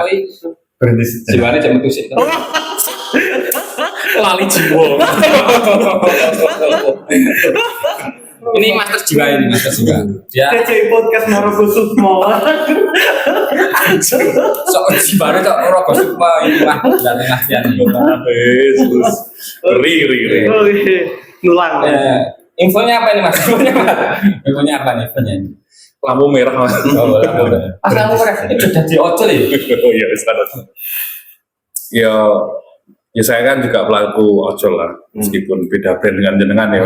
S4: Berhenti sejenak.
S2: Jiwane jam itu sih.
S3: Lali jiwa.
S2: Ini master jiwa ini, master jiwa. Dia
S1: KCI Podcast Maroko Sukmo.
S2: soal jiwane cok rogo sukma ini mah dan latihan.
S3: Yesus. Ri.
S1: Nulang.
S2: Infonya apa ini Mas? Infonya apa nih? Infonya.
S3: Lampu merah. Mas.
S2: Oh, pas lampu merah itu sudah di ojol ya.
S3: Oh iya, standar. Ya Ya saya kan juga pelaku ojol lah, meskipun beda brand dengan jenengan ya.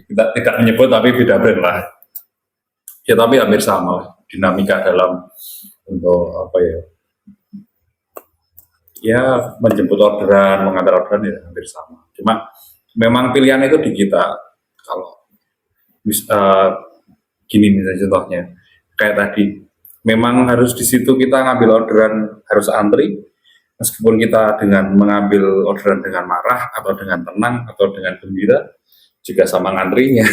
S3: Kita tidak menyebut tapi beda brand lah. Ya tapi hampir sama lah. Dinamika dalam untuk apa ya? Ya menjemput orderan, mengantar orderan ya hampir sama. Cuma memang pilihan itu di kita. Kalau gini misalnya contohnya, kayak tadi, memang harus di situ kita ngambil orderan harus antri. Meskipun kita dengan mengambil orderan dengan marah atau dengan tenang atau dengan gembira juga sama ngantrinya.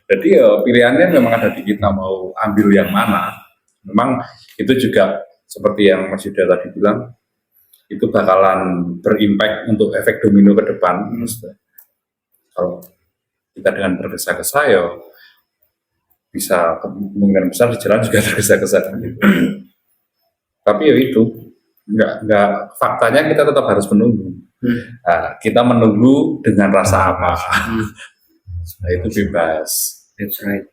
S3: Jadi ya pilihannya memang ada di kita mau ambil yang mana. Memang itu juga seperti yang Mas Yuda tadi bilang, itu bakalan berimpact untuk efek domino ke depan. Kalau kita dengan tergesa-gesa ya bisa kemungkinan besar di jalan juga tergesa-gesa. Tapi ya itu nggak faktanya kita tetap harus menunggu. Nah, kita menunggu dengan rasa apa? Nah, itu bebas.
S1: That's right.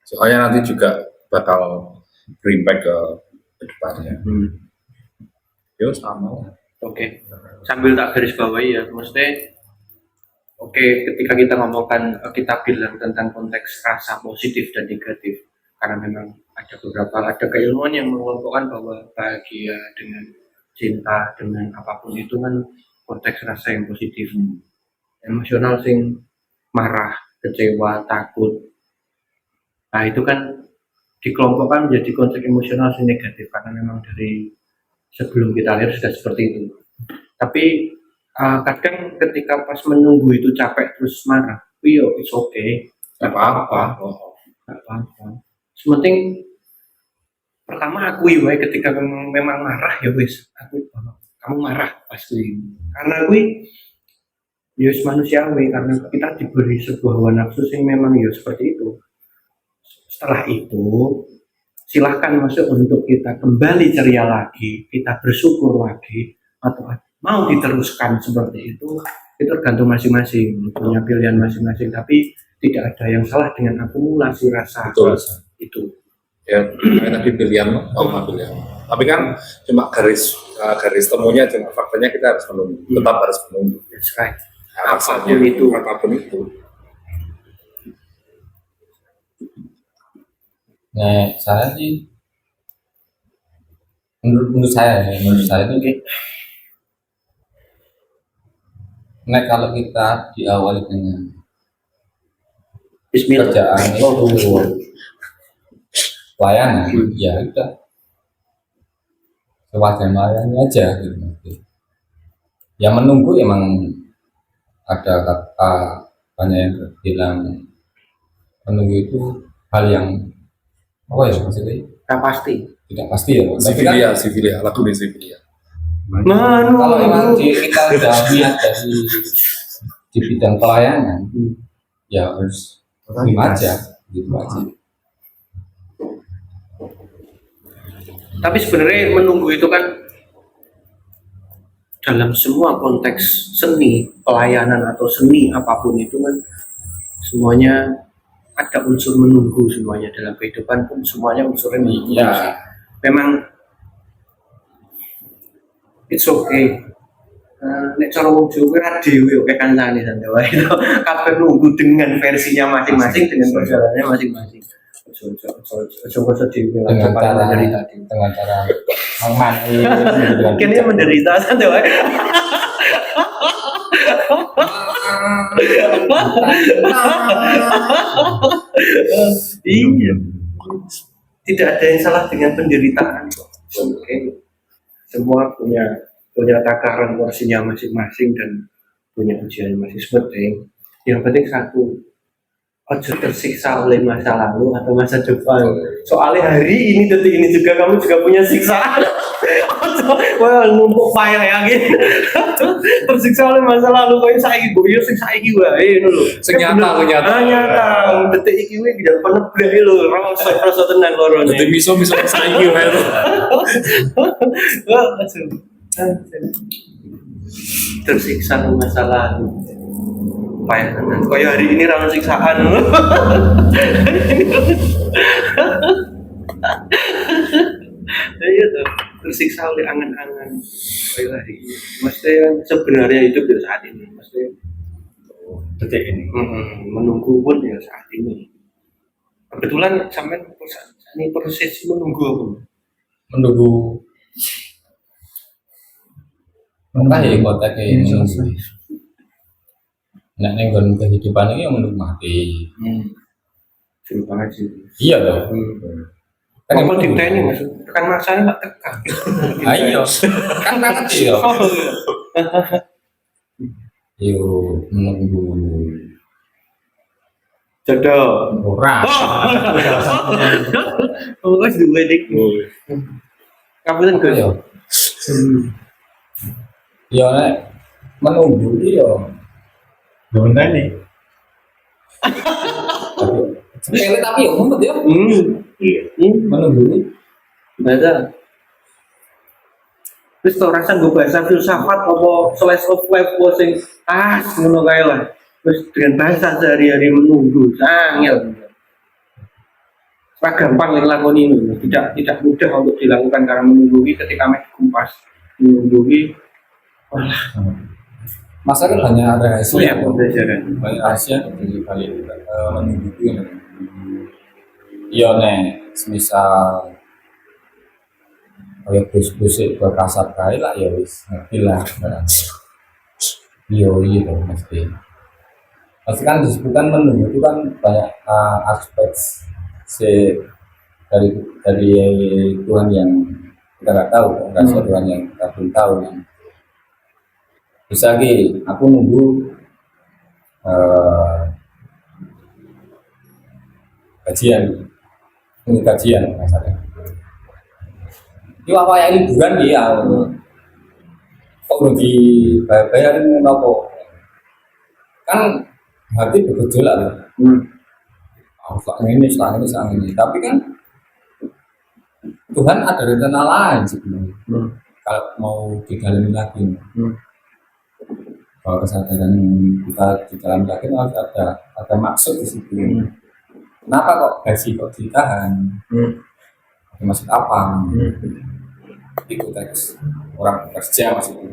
S3: Soalnya nanti juga bakal berimpact ke depannya. Yo sama lah.
S1: Oke. Sambil tak garis bawahi ya, maksudnya oke, ketika kita ngomongkan, kita bilang tentang konteks rasa positif dan negatif, karena memang ada keilmuan yang mengelompokkan bahwa bahagia dengan cinta dengan apapun itu kan konteks rasa yang positif. Emosional sing marah, kecewa, takut, nah itu kan dikelompokkan menjadi konteks emosional sing negatif karena memang dari sebelum kita lahir sudah seperti itu. Tapi kadang ketika pas menunggu itu capek terus marah, yo it's okay, nggak apa-apa. Sementing pertama akui wae ketika memang marah ya wis, akui bahwa kamu marah pasti. Karena akui ya wis manusiawi, karena kita diberi sebuah hawa nafsu yang memang ya seperti itu. Setelah itu silahkan masuk untuk kita kembali ceria lagi, kita bersyukur lagi, atau mau diteruskan seperti itu tergantung masing-masing, punya pilihan masing-masing. Tapi tidak ada yang salah dengan akumulasi rasa.
S3: Betul.
S1: Itu.
S3: Ya, tadi pilihan, pilihan. Tapi kan cuma garis temunya, cuma faktanya kita harus menunggu, tetap harus menunggu.
S1: That's right.
S3: Apapun itu.
S2: Nah, saya sih menurut saya itu nah kalau kita diawali dengan
S1: Bismillah.
S2: kerjaan itu pelayanan, ya udah sewajarnya melayani aja gitu. Yang menunggu emang ada kata banyak yang bilang menunggu itu hal yang apa ya maksudnya? Tidak pasti ya.
S3: Sivilia, lagu di Sivilia.
S2: Kalau memang kita sudah niat dari di bidang pelayanan, ya harus terima aja, gitu aja.
S1: Tapi sebenarnya menunggu itu kan dalam semua konteks seni, pelayanan atau seni apapun itu kan semuanya ada unsur menunggu, semuanya dalam kehidupan pun semuanya unsurnya menunggu.
S2: Ya.
S1: Memang it's okay. Nek cara wong Jawa ra dhewe oke kancane santai wae itu. Kabeh nunggu dengan versinya masing-masing, dengan perjalanannya masing-masing. Ojo dhewe
S2: Dengan cara memahami
S1: kene menderita santai wae. Iya. Tidak ada yang salah dengan penderitaan kok. Oke. Semua punya takaran porsinya masing-masing dan punya ujian masing-masing. Yang penting satu, ojo tersiksa oleh masa lalu atau masa depan. Soalnya hari ini, detik ini juga kamu juga punya siksaan. Wah, numpuk payah ya gitu. Tersiksa oleh masa lalu koyo saiki mbok yo sing saiki wae ngono lho.
S3: Sing nyata.
S1: Nyata. Detik iki kuwi tidak peneblek lho, rasa tenang loro.
S3: Jadi miso saiki wae.
S1: Tersiksa oleh masa lalu. Payah tenan. Koyo hari ini ra ono siksaan. Iya tuh. tersiksa oleh angan-angan. Lari. Maksudnya sebenarnya hidup ya saat ini. Maksudnya
S4: detik ini.
S1: menunggu pun ya saat ini. Kebetulan sampai ini proses menunggu apa?
S2: Menunggu entah ya kota kayak ini. Nah, nih kehidupan ini yang menunggu mati.
S1: Seru banget sih.
S2: Iya dong. Kan
S1: Apa
S2: yang
S1: di ini mas? Kan masanya tak tekan.
S2: ayo, kan banget ya. Yuk menunggu
S1: Jodoh.
S2: orang.
S1: Oh, mas dua dik. Kapan kan?
S2: Yo, yo nek menunggu yo.
S4: Gimana nih?
S2: Sepele tapi yo mumpet yo.
S4: Iya.
S2: Menunggu.
S1: Bahasa. Terus tuh rasa gue bahasa filsafat apa slice of life sing ngono kae lah. Terus dengan bahasa sehari-hari menunggu, angel. Gampang ngelakoni ini, tidak mudah untuk dilakukan karena menunggu ketika kumpas menunggu.
S2: Masa kan banyak rahasia.
S1: Pembelajaran.
S2: Banyak rahasia di balik menunggu itu. Iya nek, semisal kayak bus-bus itu berkasar kali lah ya wis ngerti lah. Iya gitu mesti. Pasti kan disebutkan menunggu itu kan banyak aspek dari Tuhan yang kita nggak tahu, rahasia Tuhan yang kita belum tahu kan. Bisa lagi aku nunggu kajian misalnya. Ini apa ya liburan dia? Kok belum dibayarin apa? Kan hati bergejolak loh. Selang ini. Tapi kan Tuhan ada rencana lain sebenarnya. Kalau mau didalami lagi, bahwa kesadaran kita di dalam lagi harus ada maksud di situ. Kenapa kok gaji kok ditahan? Ada maksud apa? Itu teks orang kerja maksudnya.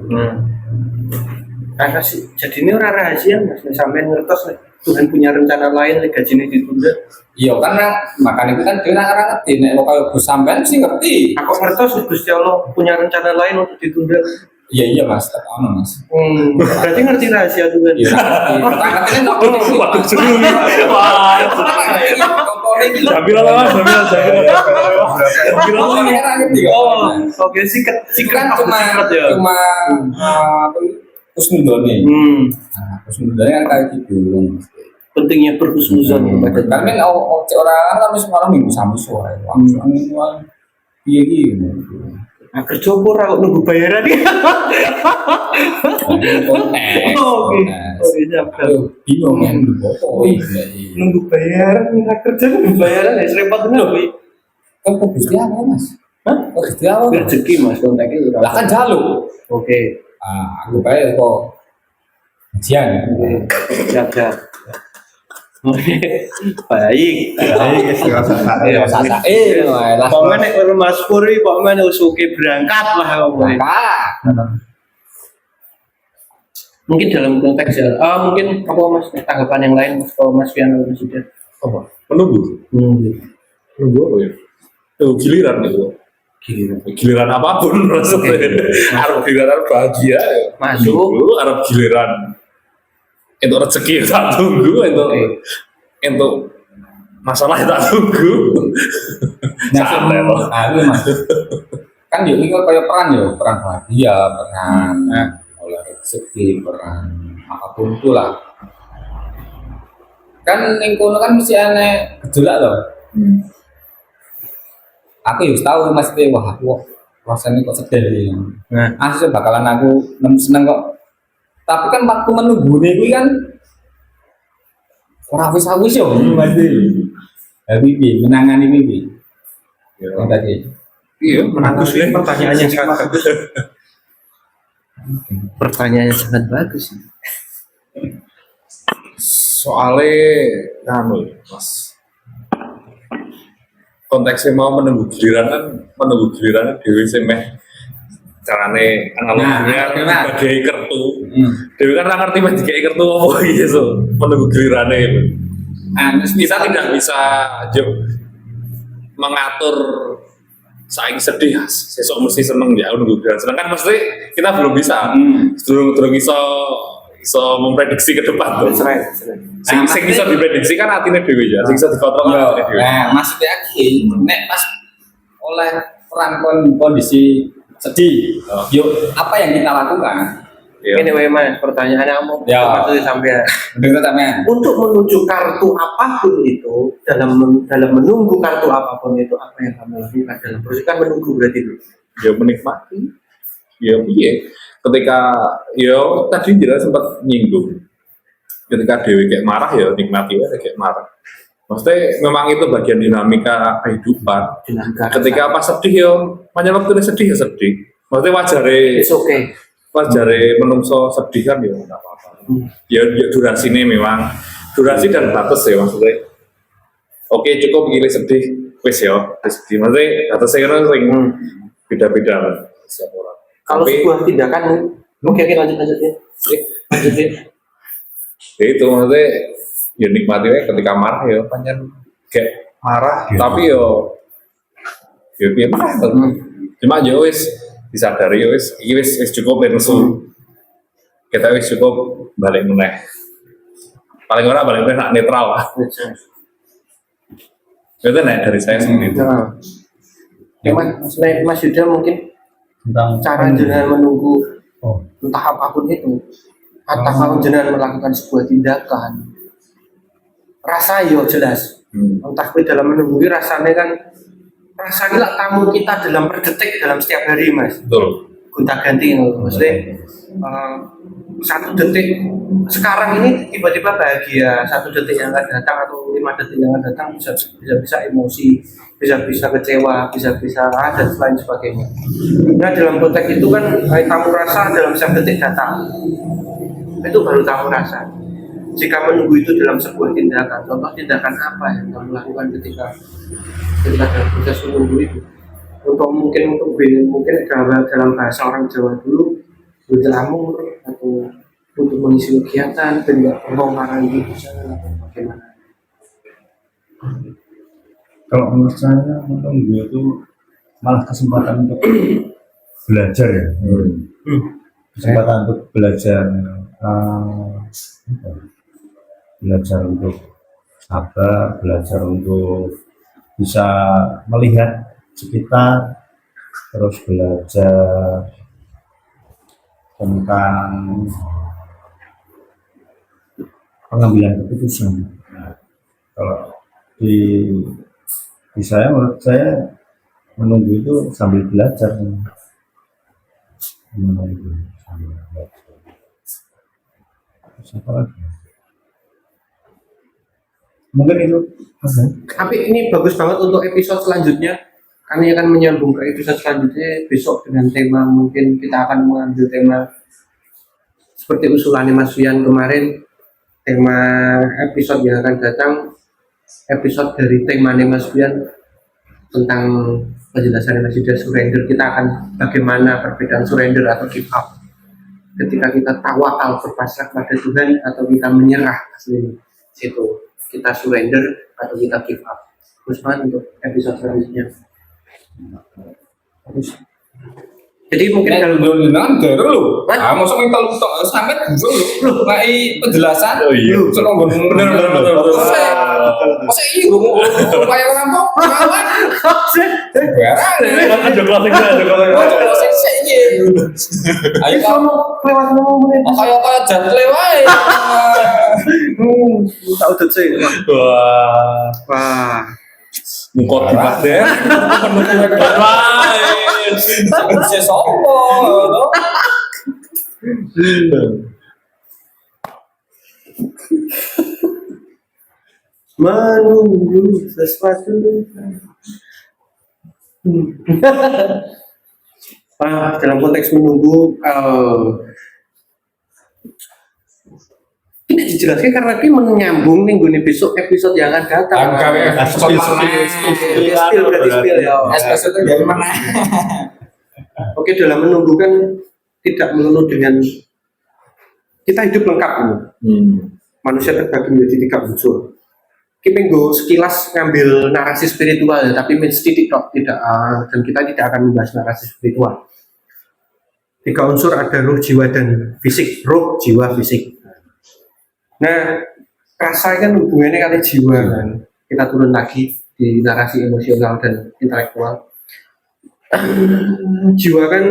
S1: Karena sih, jadi ini orang rahasia mas, sampai ngertos Tuhan punya rencana lain, gajinya ditunda.
S2: Iya karena makan itu kan dia orang ngerti, nek kalau bos sampean sih ngerti.
S1: Aku ngertos Gusti Allah punya rencana lain untuk ditunda.
S2: Iya mas, tak ono mas.
S1: Berarti ngerti rahasia Tuhan.
S2: Iya ngerti.
S3: Waduh seru nih. Wah.
S1: Oke sih
S2: kan cuma kusnudone. Kusnudone kan kayak gitu.
S1: Pentingnya berhusnuzon kepada
S2: Karena orang kan semalam minggu sama sore. Langsung piye gitu.
S1: Nah, kerja pura kok nunggu bayaran ya?
S2: Bingung kan
S1: nunggu bayaran, nggak kerja nunggu bayaran ya serempet loh.
S2: Kan Gusti apa mas? Hah? Gusti apa?
S1: Rezeki mas kontaknya.
S2: Lah kan jaluk.
S1: Oke.
S2: Aku bayar kok ujian.
S1: Jaga. Baik. Pokoknya nek Mas Puri pokoknya usuke berangkat lah mungkin dalam konteks mungkin apa Mas tanggapan yang lain Mas Fian atau sudah
S3: Apa? Menunggu. Menunggu apa ya? Giliran itu. Giliran apapun maksudnya. Arab giliran bahagia.
S1: Masuk.
S3: Arab giliran. Itu rezeki tak tunggu itu masalah tak tunggu. Santai loh.
S2: Aku maksud kan ini kan kayak peran bahagia, peran oleh rezeki, peran apapun itulah. Kan lingkungan kan mesti aneh gejolak loh. Aku harus tahu mesti wah aku rasanya kok sedih. Asli bakalan aku seneng kok. Tapi kan waktu menunggu ini kan orang wis yo pasti. Tapi menangani ini.
S3: Iya, menanggus ini
S1: pertanyaannya sangat bagus. Pertanyaannya sangat bagus.
S3: Soalnya mas konteksnya mau menunggu giliran dewi semeh carane analoginya
S2: Nah,
S3: sebagai kertu. Dewi kan nggak ngerti mas kayak kertu apa gitu, menunggu gilirannya itu. Kita tidak bisa mengatur saing sedih, sesok mesti seneng ya nunggu giliran. Sedangkan pasti kita belum bisa, belum iso memprediksi ke depan tuh. Sing bisa diprediksi kan hatinya Dewi ya, sing bisa dikontrol kan hatinya Dewi.
S2: Nah, maksudnya lagi, nek pas oleh peran kondisi sedih, yuk apa yang kita lakukan?
S3: Iya.
S1: Ini Mas, pertanyaannya mau
S2: Ya.
S1: maksudnya sampai
S2: Dengar sampean.
S1: untuk menuju kartu apapun itu dalam menunggu kartu apapun itu apa yang kamu lakukan dalam proses kan menunggu berarti dulu.
S3: Ya menikmati, ya iya. Ketika ya tadi jelas sempat nyinggung, ketika Dewi kayak marah ya nikmati aja kayak marah. Maksudnya memang itu bagian dinamika kehidupan. Ketika apa sedih ya, banyak waktu sedih ya sedih. Maksudnya
S1: It's okay.
S3: wajare menungso sedih kan ya nggak apa-apa. Ya durasi ini memang durasi dan batas ya maksudnya. Oke cukup gini sedih, wes ya sedih. Maksudnya batasnya kan sering beda-beda lah setiap orang.
S1: Kalau
S3: Tapi
S1: sebuah tindakan, oke lanjut ya. Lanjut ya.
S3: ya itu maksudnya ya nikmati aja ketika marah ya panjang kayak marah tapi yo ya marah cuma ya wis disadari ya wis iki wis cukup langsung kita wis cukup balik meneh paling ora balik meneh nak netral lah itu nih dari saya seperti itu.
S1: Ya Mas Yuda mungkin
S4: Tentang
S1: cara jenengan menunggu
S4: Oh.
S1: entah apapun itu atau kalau jenengan melakukan sebuah tindakan rasa yo jelas entah kowe dalam menunggu rasanya kan rasanya lah tamu kita dalam per detik dalam setiap hari Mas
S3: Betul.
S1: gonta ganti maksudnya satu detik sekarang ini tiba-tiba bahagia, satu detik yang akan datang atau 5 detik yang akan datang bisa emosi, bisa kecewa, bisa dan lain sebagainya. Nah dalam konteks itu kan tamu rasa dalam setiap detik datang, itu baru tamu rasa. Jika menunggu itu dalam sebuah tindakan, contoh tindakan apa yang kamu lakukan ketika dalam proses menunggu itu? Untuk mungkin dalam bahasa orang Jawa dulu berjelamur atau untuk mengisi kegiatan dan nggak pengeluaran itu bisa bagaimana?
S4: Kalau menurut saya menunggu itu malah kesempatan untuk belajar ya. Kesempatan untuk belajar belajar untuk sabar, belajar untuk bisa melihat sekitar, terus belajar tentang pengambilan keputusan. Nah, kalau di saya, menurut saya menunggu itu sambil belajar. Menunggu sambil belajar. Siapa lagi? Mungkin itu.
S1: Tapi ini bagus banget untuk episode selanjutnya. Kami akan menyambung ke episode selanjutnya besok dengan tema mungkin kita akan mengambil tema seperti usulannya Mas Fian kemarin. Tema episode yang akan datang episode dari temanya Mas Fian tentang penjelasan Mas Yuda surrender. Kita akan bagaimana perbedaan surrender atau give up ketika kita tawakal berpasrah pada Tuhan atau kita menyerah aslinya situ kita surrender atau kita give up. Terus banget untuk episode selanjutnya. Jadi mungkin kalau
S2: nanti dulu, masuk minta lu sampai dulu, ngai penjelasan, selong bener. Masa iya kayak orang mau kawan,
S3: Ada closing
S2: ayo kamu
S1: lewat menit.
S2: kayak jalan lewat.
S1: Tahu tuh sih. Wah.
S3: mukot di badan penuh lain
S2: Bisa sombong, no?
S1: Menunggu sesuatu. Dalam konteks menunggu, ini dijelaskan karena ini menyambung minggu ini besok episode yang akan datang.
S2: Spill
S1: ya.
S2: itu dari mana?
S5: Oke, dalam menunggu kan tidak melulu dengan kita hidup lengkap ini. Manusia terbagi menjadi 3 unsur. Kita nggo sekilas ngambil narasi spiritual ya, tapi mesti tidak dan kita tidak akan membahas narasi spiritual. 3 unsur ada roh, jiwa, dan fisik. Roh, jiwa, fisik. Nah, rasa kan hubungannya kali jiwa kan. Kita turun lagi di narasi emosional dan intelektual. Jiwa kan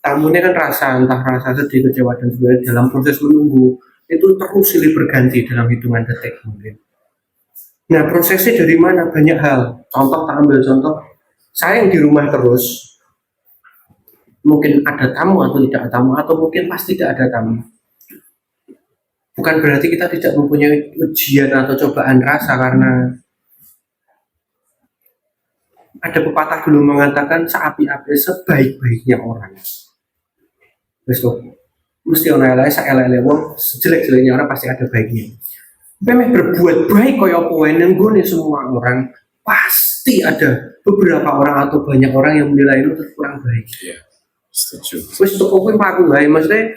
S5: tamunya kan rasa, entah rasa sedih, kecewa, dan sebagainya. Dalam proses menunggu itu terus silih berganti dalam hitungan detik mungkin. Nah, prosesnya dari mana? Banyak hal. Contoh, tak ambil contoh. Saya yang di rumah terus, mungkin ada tamu atau tidak ada tamu, atau mungkin pasti tidak ada tamu. Bukan berarti kita tidak mempunyai ujian atau cobaan rasa, karena ada pepatah dulu mengatakan seapi-api sebaik-baiknya orang. Besok mesti ono elek sak elek wong, sejelek-jeleknya orang pasti ada baiknya. Memang berbuat baik kaya apa wae nang gone semua orang, pasti ada beberapa orang atau banyak orang yang menilai itu kurang baik.
S3: Iya, setuju.
S5: Wis toko kuwi mlaku wae, maksudnya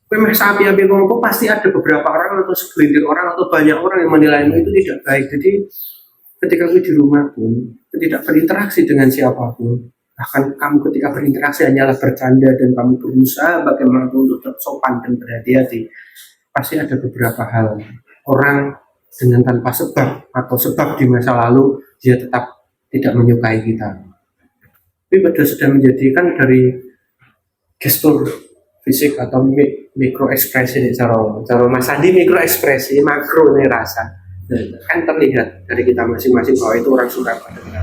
S5: kowe meh sapi-api ngomong pasti ada beberapa orang atau segelintir orang atau banyak orang yang menilai itu tidak baik. Jadi ketika gue di rumah pun tidak berinteraksi dengan siapapun, bahkan kamu ketika berinteraksi hanyalah bercanda dan kamu berusaha bagaimana untuk tetap sopan dan berhati-hati, pasti ada beberapa hal orang dengan tanpa sebab atau sebab di masa lalu dia tetap tidak menyukai kita. Tapi pada sudah menjadikan dari gestur fisik atau mikro ekspresi nih, cara Mas Andi mikro ekspresi, makro nih rasa kan terlihat dari kita masing-masing bahwa itu orang suka pada kita.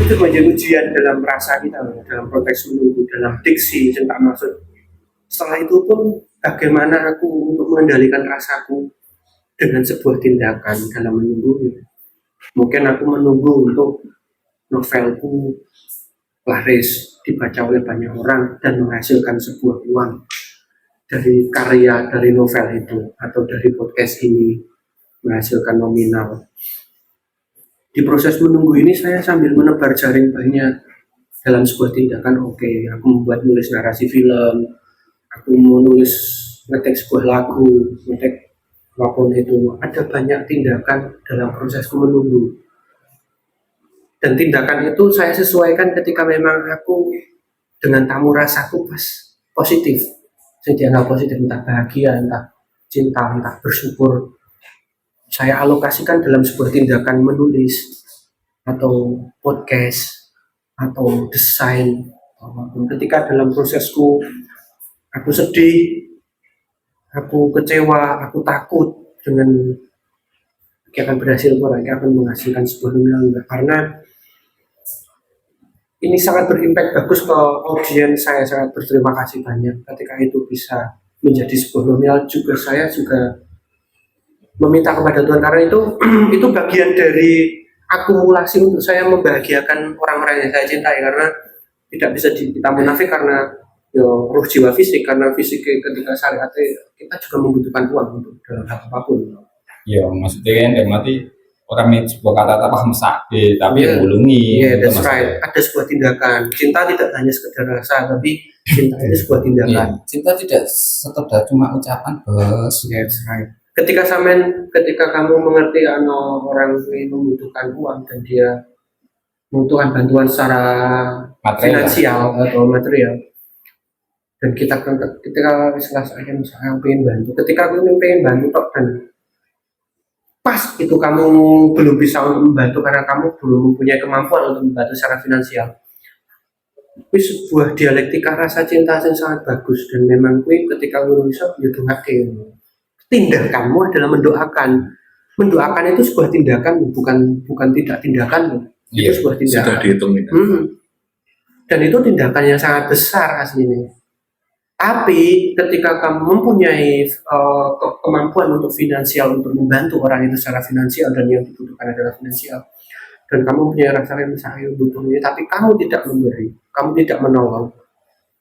S5: Itu menjadi ujian dalam rasa kita, dalam konteks menunggu, dalam diksi, cinta maksud. Setelah itu pun bagaimana aku untuk mengendalikan rasaku dengan sebuah tindakan dalam menunggu. Mungkin aku menunggu untuk novelku laris dibaca oleh banyak orang dan menghasilkan sebuah uang dari karya dari novel itu atau dari podcast ini menghasilkan nominal. Di proses menunggu ini saya sambil menebar jaring banyak dalam sebuah tindakan. Oke, aku membuat nulis narasi film, aku menulis ngetek sebuah lagu, ngetek apapun itu. Ada banyak tindakan dalam prosesku menunggu. Dan tindakan itu saya sesuaikan ketika memang aku dengan tamu rasaku pas positif. Saya dianggap positif, entah bahagia, entah cinta, entah bersyukur. Saya alokasikan dalam sebuah tindakan menulis atau podcast atau desain. Ketika dalam prosesku aku sedih, aku kecewa, aku takut dengan akan berhasil, akan menghasilkan sebuah nominal, karena ini sangat berimpact bagus ke audiens. Saya sangat berterima kasih banyak ketika itu bisa menjadi sebuah nominal. Juga saya juga meminta kepada Tuhan, karena itu itu bagian dari akumulasi untuk saya membahagiakan orang-orang yang saya cintai, karena tidak bisa kita munafik, karena roh jiwa fisik, karena fisik ketika syariat kita juga membutuhkan uang untuk dalam hal apapun.
S2: Ya maksudnya kan mati orang ini sebuah kata paham sakit tapi bulungi.
S5: That's right. Ada sebuah tindakan. Cinta tidak hanya sekedar rasa, tapi cinta itu sebuah tindakan.
S2: Cinta tidak sekedar cuma ucapan, bos.
S5: That's right. Ketika kamu mengerti orang ini membutuhkan uang dan dia membutuhkan bantuan secara finansial atau material, dan ketika saya pengen bantu, ketika aku pengen bantu dan pas itu kamu belum bisa membantu karena kamu belum mempunyai kemampuan untuk membantu secara finansial, itu sebuah dialektika rasa cinta yang sangat bagus. Dan memang ketika kamu bisa menyuguhkan tindakanmu adalah mendoakan itu sebuah tindakan, bukan tidak tindakan, itu sebuah tindakan.
S3: Sudah dihitung ini.
S5: Dan itu tindakan yang sangat besar aslinya. Tapi ketika kamu mempunyai kemampuan untuk finansial, untuk membantu orang itu secara finansial, dan yang dibutuhkan adalah finansial, dan kamu punya rasa yang saya butuh ini, tapi kamu tidak memberi, kamu tidak menolong,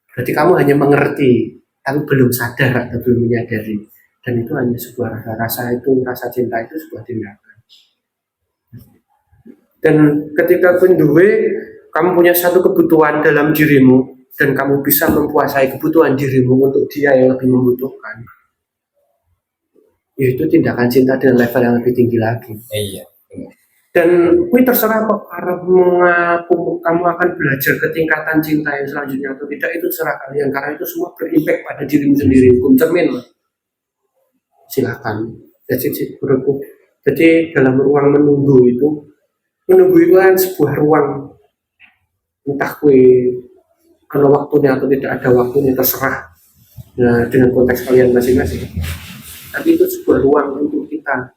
S5: berarti kamu hanya mengerti, tapi belum sadar atau belum menyadari. Dan itu hanya sebuah rasa cinta itu sebuah tindakan. Dan ketika penduwe kamu punya satu kebutuhan dalam dirimu dan kamu bisa mempuasai kebutuhan dirimu untuk dia yang lebih membutuhkan, itu tindakan cinta dengan level yang lebih tinggi lagi.
S2: Iya.
S5: Dan kui terserah kok arep mengaku kamu akan belajar ke tingkatan cinta yang selanjutnya atau tidak, itu terserah kalian, karena itu semua berimpact pada dirimu sendiri. Hukum cermin lah. Silakan. Jadi menurutku, jadi dalam ruang menunggu itu kan sebuah ruang, entah kui ada waktunya atau tidak ada waktunya, terserah. Nah, dengan konteks kalian masing-masing. Tapi itu sebuah ruang untuk kita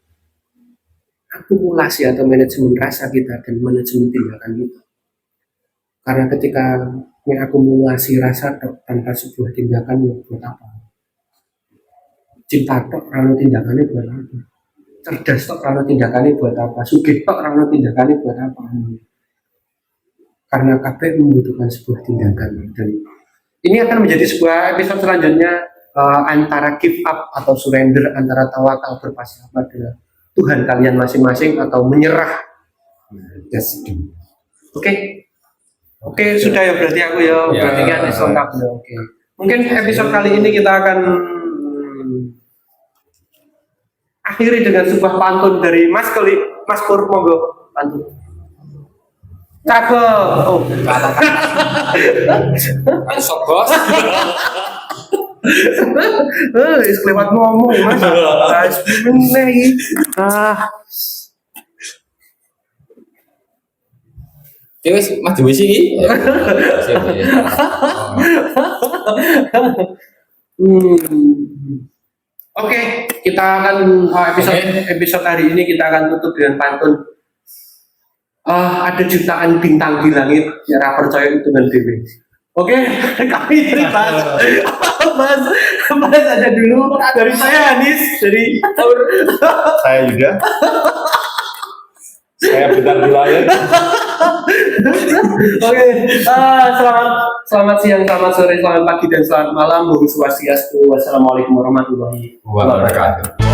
S5: akumulasi atau manajemen rasa kita dan manajemen tindakan kita. Karena ketika mengakumulasi rasa tanpa sebuah tindakan, ya buat apa? Cinta tok kalau tindakannya buat apa? Cerdas tok kalau tindakannya buat apa? Sugih tok kalau tindakannya buat apa? Karena kabeh membutuhkan sebuah tindakan, dan ini akan menjadi sebuah episode selanjutnya, antara give up atau surrender, antara tawakal berpasrah pada Tuhan kalian masing-masing atau menyerah. Yes. Oke, sudah ya berarti aku ya,
S2: Ya.
S5: berarti kan lengkap ya. Oke. Mungkin episode kali ini kita akan akhiri dengan sebuah pantun dari Mas Pur, monggo pantun. Cakep. Oh,
S2: Kan sok bos.
S5: kelewat ngomong Mas. Meneh iki.
S2: Ya wis Mas Dewi sih.
S5: Oke, kita akan episode hari ini kita akan tutup dengan pantun. Ada jutaan bintang di langit, ya percaya itu dengan dewi. Oke, kami dari Mas aja dulu, dari saya Anis, dari
S4: Saya Yuda.
S3: Saya bintang di layar.
S5: Oke, selamat siang, selamat sore, selamat pagi, dan selamat malam. Om Swastiastu. Wassalamualaikum warahmatullahi wabarakatuh.
S2: Wabarakatuh.